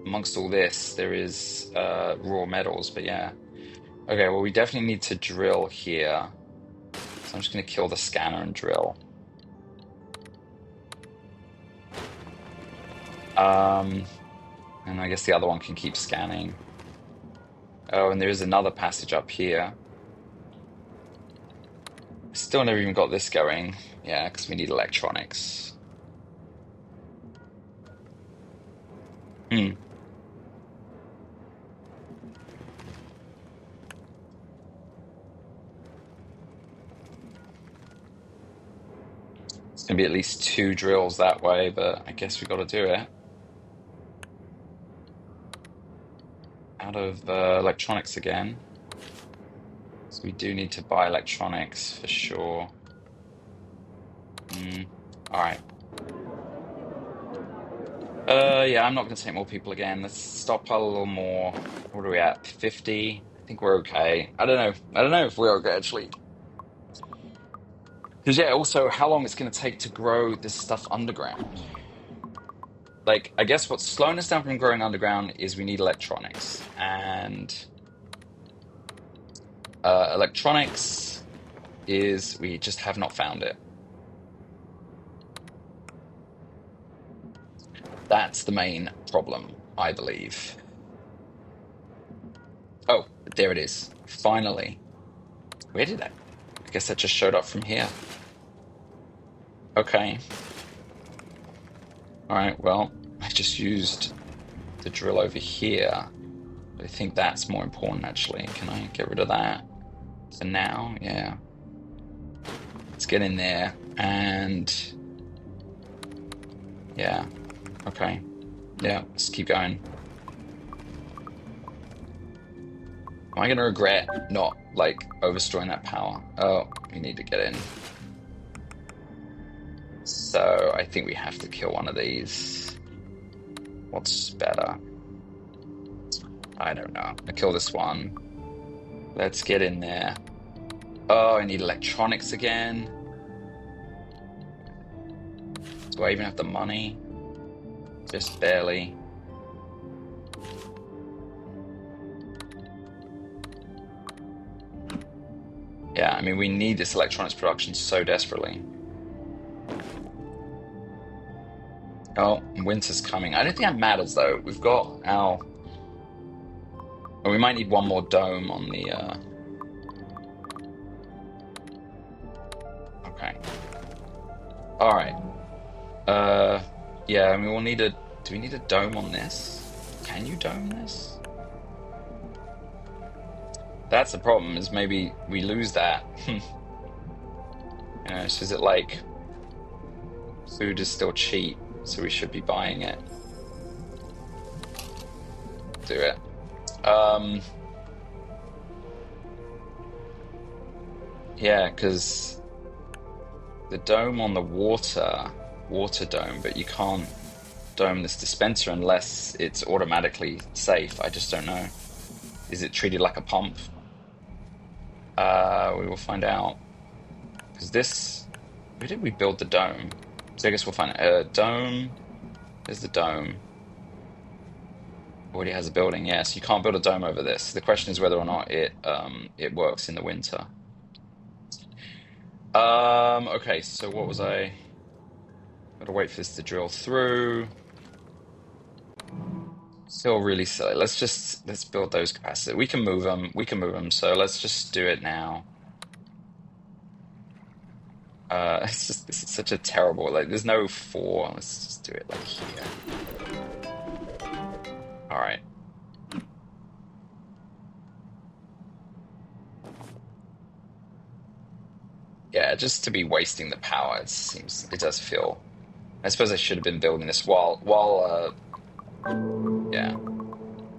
amongst all this, there is raw metals, but yeah. Okay, well, we definitely need to drill here. So I'm just going to kill the scanner and drill. And I guess the other one can keep scanning. Oh, and there is another passage up here. Still never even got this going. Yeah, because we need electronics. Hmm. It's going to be at least 2 drills that way, but I guess we got to do it. Out of electronics again. So we do need to buy electronics for sure. All right. Yeah, I'm not going to take more people again. Let's stockpile a little more. What are we at? 50? I think we're okay. I don't know. I don't know if we're okay, actually. Because, yeah, also, how long it's going to take to grow this stuff underground. Like, I guess what's slowing us down from growing underground is we need electronics. And electronics is we just have not found it. That's the main problem, I believe. Oh, there it is. Finally. Where did that? I guess that just showed up from here. Okay. All right, well, I just used the drill over here. I think that's more important, actually. Can I get rid of that for now? Yeah. Let's get in there. And yeah. Okay. Yeah, let's keep going. Am I going to regret not, like, overstoring that power? Oh, we need to get in. So I think we have to kill one of these. What's better? I don't know. I kill this one. Let's get in there. Oh, I need electronics again. Do I even have the money? Just barely. Yeah, I mean, we need this electronics production so desperately. Oh, winter's coming. I don't think that matters, though. We've got our... Oh, we might need one more dome on the... Okay. All right. Yeah, I mean, we'll need a... Do we need a dome on this? Can you dome this? That's the problem, is maybe we lose that. You know, so is it like... Food is still cheap, so we should be buying it. Do it. Yeah, because the dome on the water dome, but you can't dome this dispenser unless it's automatically safe. I just don't know. Is it treated like a pump? We will find out. Because this... Where did we build the dome? So I guess we'll find out. Dome. There's the dome. Already has a building, yes. You can't build a dome over this. The question is whether or not it works in the winter. Okay, so what was I? Gotta wait for this to drill through. Still really silly. Let's build those capacity. We can move them. We can move them. So let's just do it now. It's just this is such a terrible, like there's no four. Let's just do it like here. All right. Yeah, just to be wasting the power, it does feel. I suppose I should have been building this while yeah,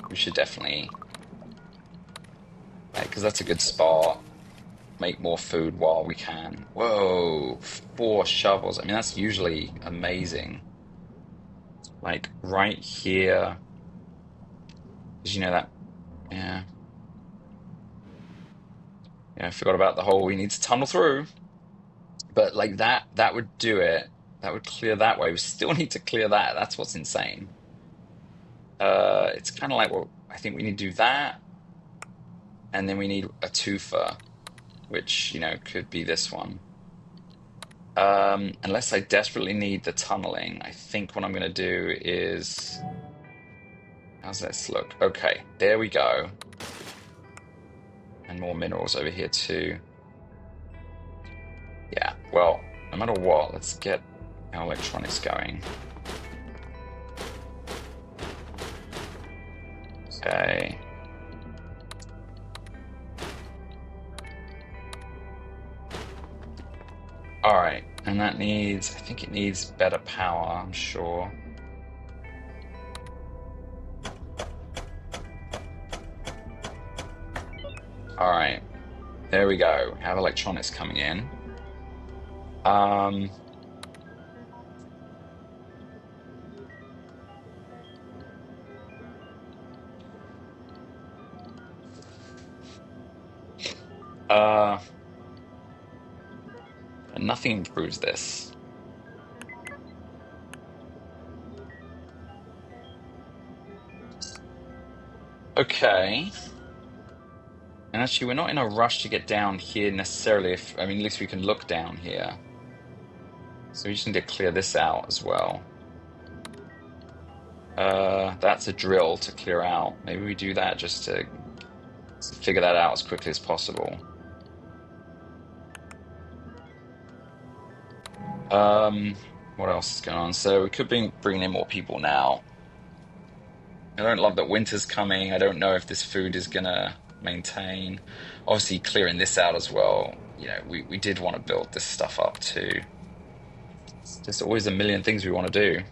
we should definitely because that's a good spot. Make more food while we can. Whoa, four shovels. I mean, that's usually amazing. Like right here, because you know that, yeah. Yeah, I forgot about the hole we need to tunnel through. But like that would do it. That would clear that way. We still need to clear that. That's what's insane. It's kind of like, well, I think we need to do that, and then we need a twofer, which, could be this one. Unless I desperately need the tunneling, I think what I'm gonna do is, how's this look? Okay, there we go. And more minerals over here too. Yeah, well, no matter what, let's get our electronics going. Okay. All right, and that needs, I think it needs better power, I'm sure. All right, there we go. Have electronics coming in. Um, uh, Nothing improves this. Okay. And actually, we're not in a rush to get down here necessarily. I mean, at least we can look down here. So we just need to clear this out as well. That's a drill to clear out. Maybe we do that just to figure that out as quickly as possible. What else is going on? So we could bring in more people now. I don't love that winter's coming. I don't know if this food is gonna maintain. Obviously, clearing this out as well. We did want to build this stuff up too. It's just always a million things we want to do.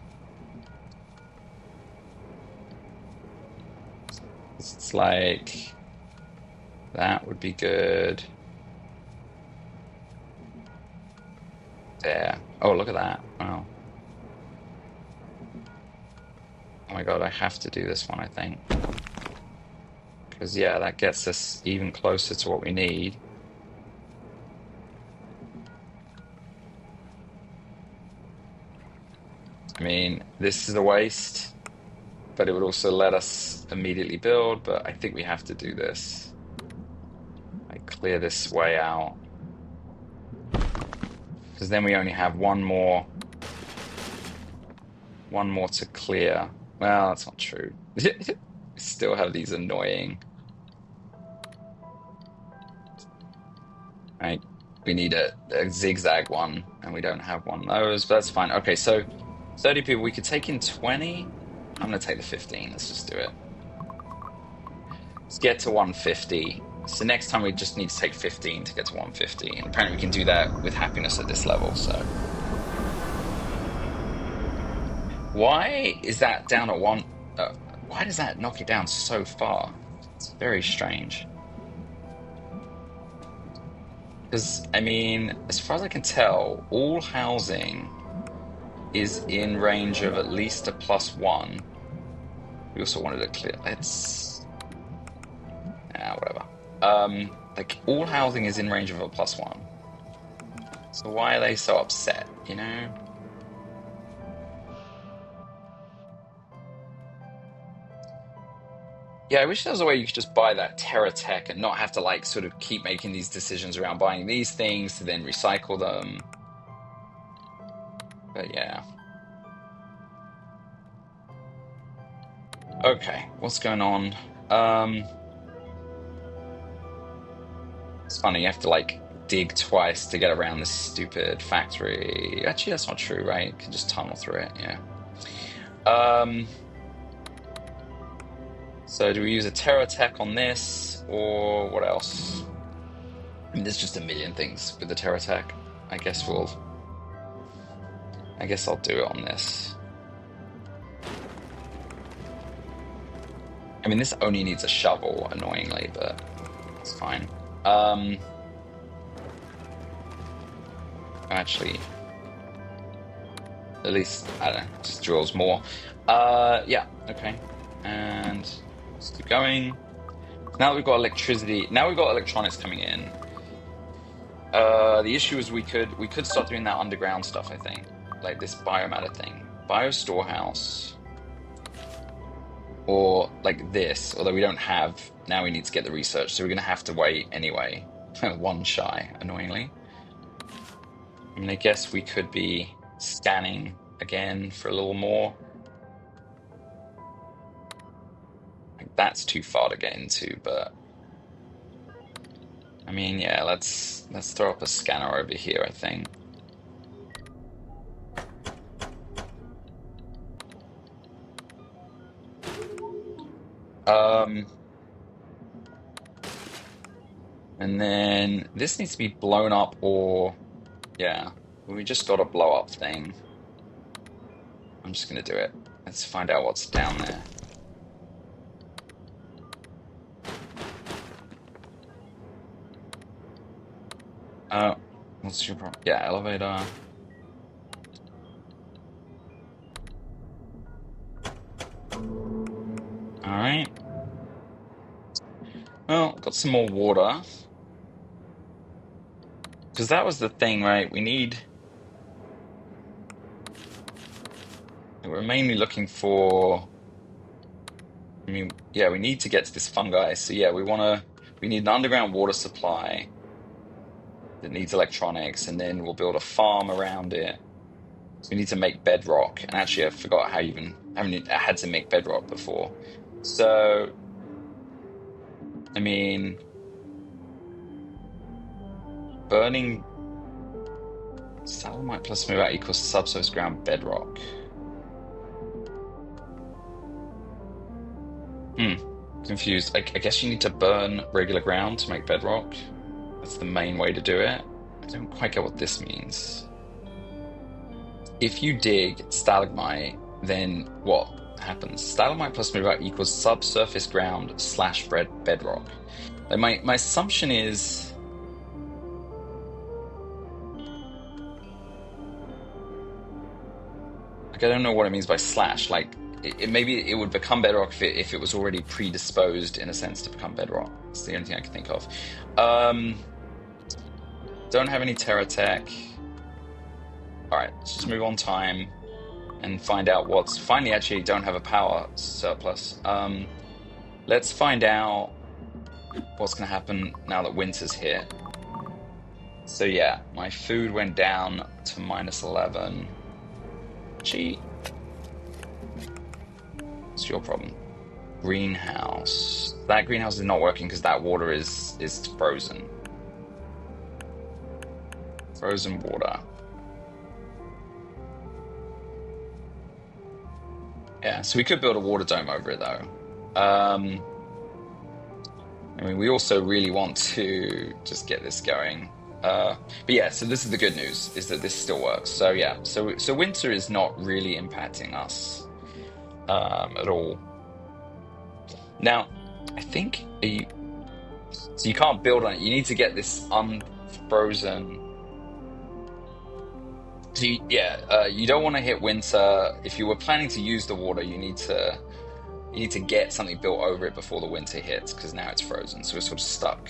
It's like that would be good. There. Oh, look at that. Wow. Oh my God, I have to do this one, I think. Because, yeah, that gets us even closer to what we need. I mean, this is a waste, but it would also let us immediately build, but I think we have to do this. I clear this way out. Because then we only have one more to clear. Well, that's not true. We still have these annoying. Right, we need a zigzag one, and we don't have one of those, but that's fine. Okay, so 30 people. We could take in 20. I'm gonna take the 15. Let's just do it. Let's get to 150. So next time we just need to take 15 to get to 150. And apparently we can do that with happiness at this level, so. Why is that down at one? Why does that knock it down so far? It's very strange. Because, I mean, as far as I can tell, all housing is in range of at least a +1. We also wanted to clear. Whatever. Like all housing is in range of a +1. So why are they so upset? Yeah, I wish there was a way you could just buy that Terra Tech and not have to like sort of keep making these decisions around buying these things to then recycle them. But yeah. Okay, what's going on? Um, it's funny, you have to like dig twice to get around this stupid factory. Actually, that's not true, right? You can just tunnel through it, yeah. Um, so do we use a Terra Tech on this or what else? I mean, there's just a million things with the Terra Tech. I guess I'll do it on this. I mean, this only needs a shovel, annoyingly, but it's fine. Actually, at least, I don't know, just drills more. Yeah, okay. And let's keep going. Now that we've got electricity, now we've got electronics coming in. The issue is we could start doing that underground stuff, I think. Like this biomatter thing. Bio storehouse. Or like this, although we don't have, now we need to get the research, so we're gonna have to wait anyway. One shy, annoyingly. I mean, I guess we could be scanning again for a little more. Like, that's too far to get into, but I mean, yeah, let's throw up a scanner over here, I think. And then this needs to be blown up, or yeah, we just got a blow up thing. I'm just gonna do it. Let's find out what's down there. What's your problem? Yeah, elevator. All right. Well, got some more water. Because that was the thing, right? We're mainly looking for, I mean, yeah, we need to get to this fungi. So yeah, we need an underground water supply that needs electronics, and then we'll build a farm around it. So we need to make bedrock. And actually, I forgot how I had to make bedrock before. So, I mean, burning Salamite plus move out equals subsurface ground bedrock. Confused. I guess you need to burn regular ground to make bedrock. That's the main way to do it. I don't quite get what this means. If you dig stalagmite, then what happens? Stalagmite plus move out equals subsurface ground slash bedrock. Like my assumption is, like, I don't know what it means by slash. Like maybe it would become bedrock if it was already predisposed in a sense to become bedrock. It's the only thing I can think of. Don't have any Terra Tech. All right, let's just move on time and find out what's finally actually don't have a power surplus. Let's find out what's going to happen now that winter's hit. So yeah, my food went down to -11. Gee, what's your problem? Greenhouse. That greenhouse is not working because that water is frozen. Frozen water. Yeah, so we could build a water dome over it though. I mean, we also really want to just get this going. But yeah, so this is the good news, is that this still works. So yeah, so winter is not really impacting us at all. Now, I think so you can't build on it. You need to get this unfrozen. So you don't want to hit winter. If you were planning to use the water, you need to get something built over it before the winter hits, because now it's frozen. So we're sort of stuck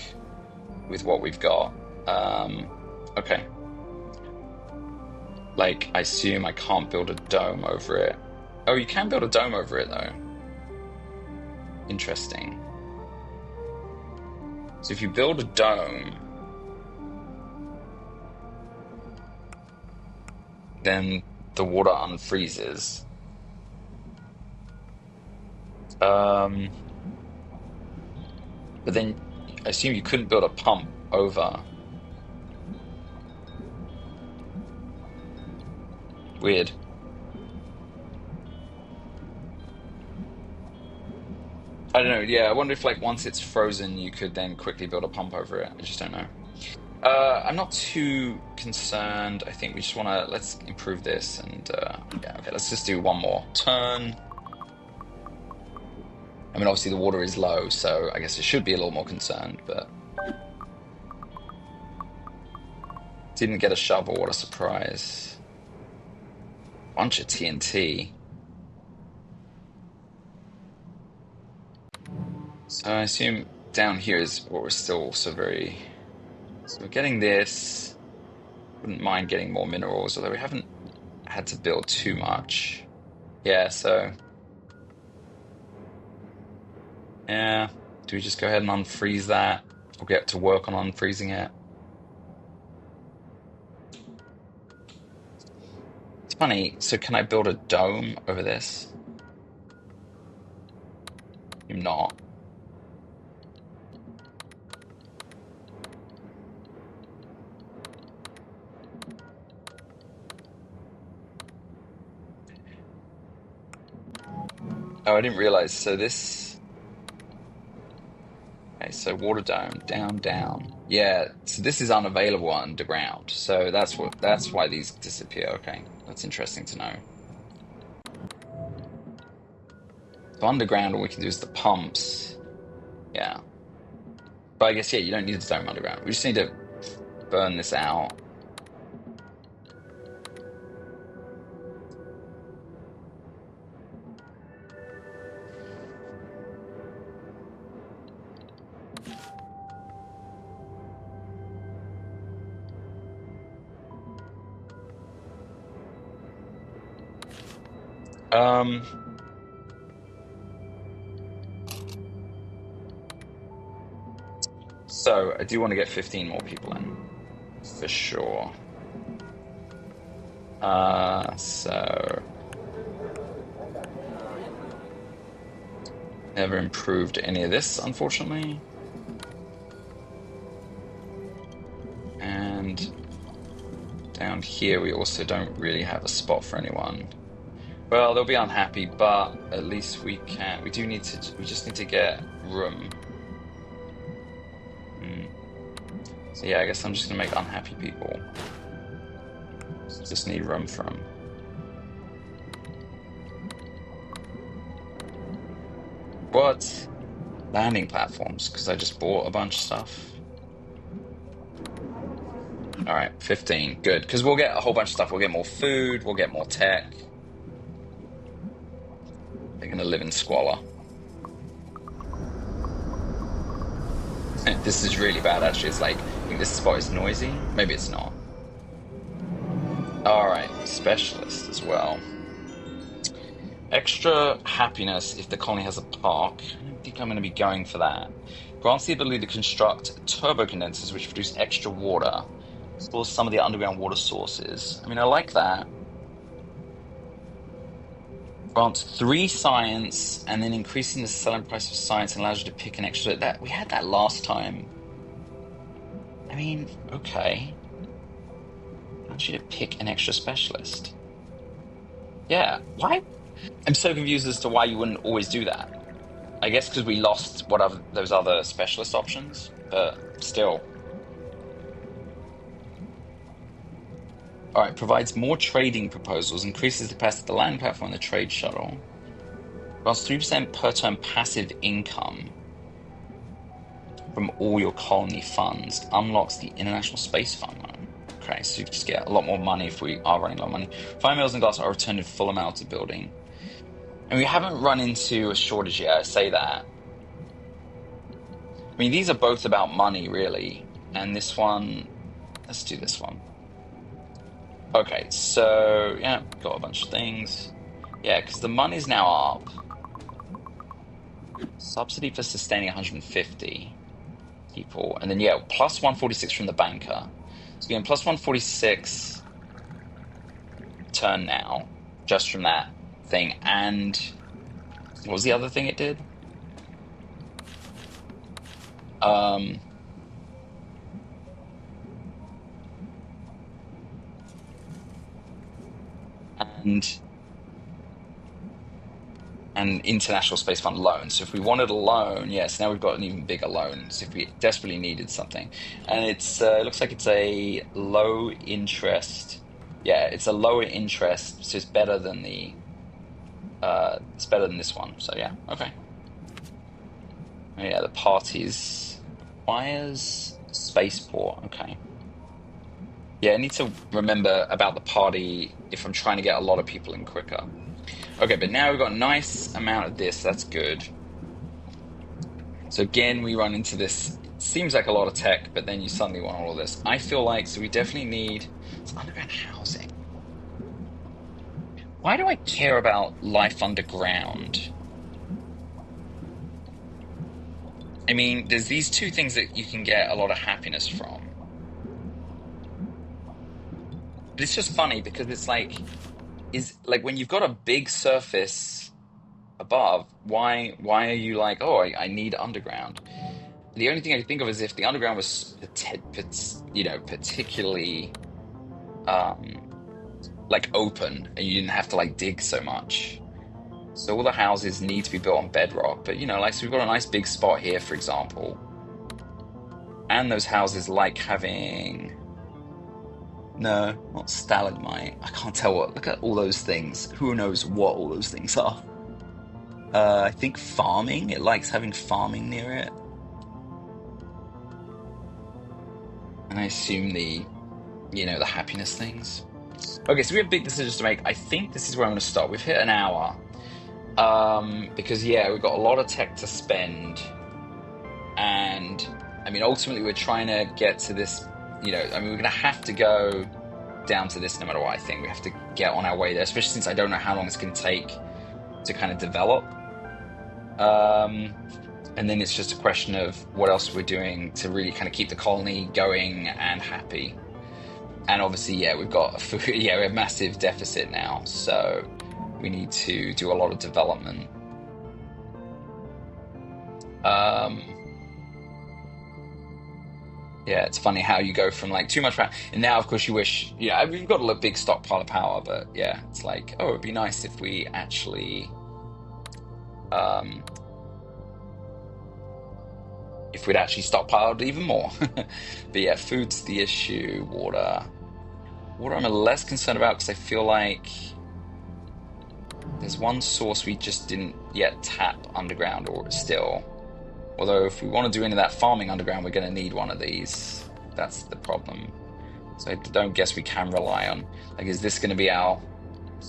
with what we've got. Okay. Like, I assume I can't build a dome over it. Oh, you can build a dome over it though. interesting. So if you build a dome, then the water unfreezes. But then I assume you couldn't build a pump over. Weird. I don't know. Yeah, I wonder if like once it's frozen, you could then quickly build a pump over it. I just don't know. I'm not too concerned. I think we just want to let's improve this and yeah, okay, let's just do one more turn. I mean, obviously the water is low, so I guess it should be a little more concerned, but didn't get a shovel. What a surprise. Bunch of TNT. So I assume down here is what we're still also very... So we're getting this. Wouldn't mind getting more minerals, although we haven't had to build too much. Yeah, so... Yeah, do we just go ahead and unfreeze that? Or get to work on unfreezing it? It's funny, so can I build a dome over this? I'm not. Oh, I didn't realize. So this... Okay, so water dome, down, down. Yeah, so this is unavailable underground. So that's why these disappear. Okay, that's interesting to know. So underground, all we can do is the pumps. Yeah. But I guess, yeah, you don't need the dome underground. We just need to burn this out. Um... So I do want to get 15 more people in, for sure. So never improved any of this, unfortunately. And down here, we also don't really have a spot for anyone. Well, they'll be unhappy, but at least we can. We just need to get room. So yeah, I guess I'm just gonna make unhappy people. Just need room for them. What? Landing platforms, because I just bought a bunch of stuff. All right, 15, good. Because we'll get a whole bunch of stuff. We'll get more food, we'll get more tech. They're gonna live in squalor. This is really bad, actually. It's like, I think this spot is noisy. Maybe it's not. All right, specialist as well. Extra happiness if the colony has a park. I don't think I'm going to be going for that. Grants the ability to construct turbo condensers which produce extra water. Explores some of the underground water sources. I mean, I like that. Grants 3 science and then increasing the selling price of science and allows you to pick an extra. That we had that last time. I mean, okay. Allows you to pick an extra specialist. Yeah, why? I'm so confused as to why you wouldn't always do that. I guess because we lost those other specialist options, but still. All right, provides more trading proposals, increases the capacity of the land platform and the trade shuttle. Grants 3% per turn passive income from all your colony funds. Unlocks the International Space Fund loan. Okay, so you just get a lot more money if we are running low on money. 5 mills and glass are returned in full amounts of building. And we haven't run into a shortage yet, I say that. I mean, these are both about money, really. And this one, let's do this one. Okay, so, yeah, got a bunch of things. Yeah, because the money's now up. Subsidy for sustaining 150 people. And then, yeah, plus 146 from the banker. So again, plus 146 turn now, just from that thing. And what was the other thing it did? Um, and International Space Fund loan. So if we wanted a loan, yes, now we've got an even bigger loan. So if we desperately needed something, and it looks like it's a low interest. Yeah, it's a lower interest, so it's better than it's better than this one. So yeah, okay. Yeah, the parties requires spaceport. Okay. Yeah, I need to remember about the party if I'm trying to get a lot of people in quicker. Okay, but now we've got a nice amount of this. That's good. So again, we run into this. It seems like a lot of tech, but then you suddenly want all of this. I feel like, so we definitely need it's underground housing. Why do I care about life underground? I mean, there's these two things that you can get a lot of happiness from. But it's just funny because it's like, is like when you've got a big surface above, why are you like, oh, I need underground? The only thing I can think of is if the underground was, particularly um, like open and you didn't have to like dig so much. So all the houses need to be built on bedrock. But like so we've got a nice big spot here, for example. And those houses like having no, not stalagmite. I can't tell what. Look at all those things. Who knows what all those things are? I think farming. It likes having farming near it. And I assume the happiness things. Okay, so we have big decisions to make. I think this is where I'm going to stop. We've hit an hour. Because yeah, we've got a lot of tech to spend. And I mean, ultimately, we're trying to get to this, we're going to have to go down to this no matter what. I think we have to get on our way there, especially since I don't know how long it's going to take to kind of develop. And then it's just a question of what else we're doing to really kind of keep the colony going and happy. And obviously, yeah, we've got we have massive deficit now, so we need to do a lot of development. Yeah, it's funny how you go from like too much power, and now of course you wish, we've got a big stockpile of power, but yeah, it's like, oh, it'd be nice if we actually, if we'd actually stockpiled even more. But yeah, food's the issue. Water I'm less concerned about because I feel like there's one source we just didn't yet tap underground or still. Although if we want to do any of that farming underground, we're going to need one of these. That's the problem. So I don't guess we can rely on, like, is this going to be our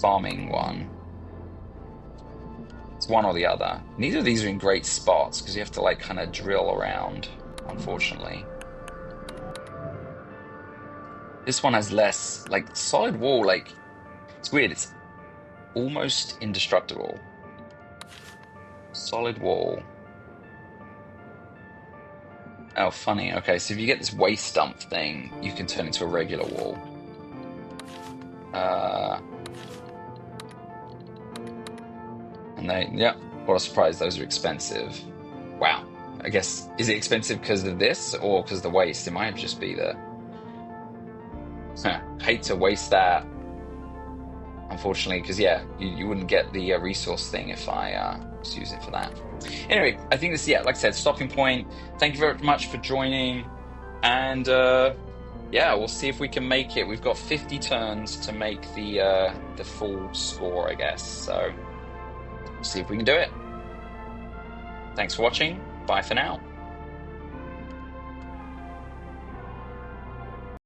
farming one? It's one or the other. Neither of these are in great spots because you have to like kind of drill around, unfortunately. This one has less, like, solid wall, like, it's weird, it's almost indestructible. Solid wall. Oh, funny. Okay, so if you get this waste dump thing, you can turn into a regular wall. And yeah, what a surprise, those are expensive. Wow. I guess, is it expensive because of this or because of the waste? It might just be the... Hate to waste that, unfortunately, because yeah, you wouldn't get the resource thing if I was using it for that. Anyway, I think this, yeah, like I said, stopping point. Thank you very much for joining, and yeah, we'll see if we can make it. We've got 50 turns to make the full score, I guess. So we'll see if we can do it. Thanks for watching. Bye for now.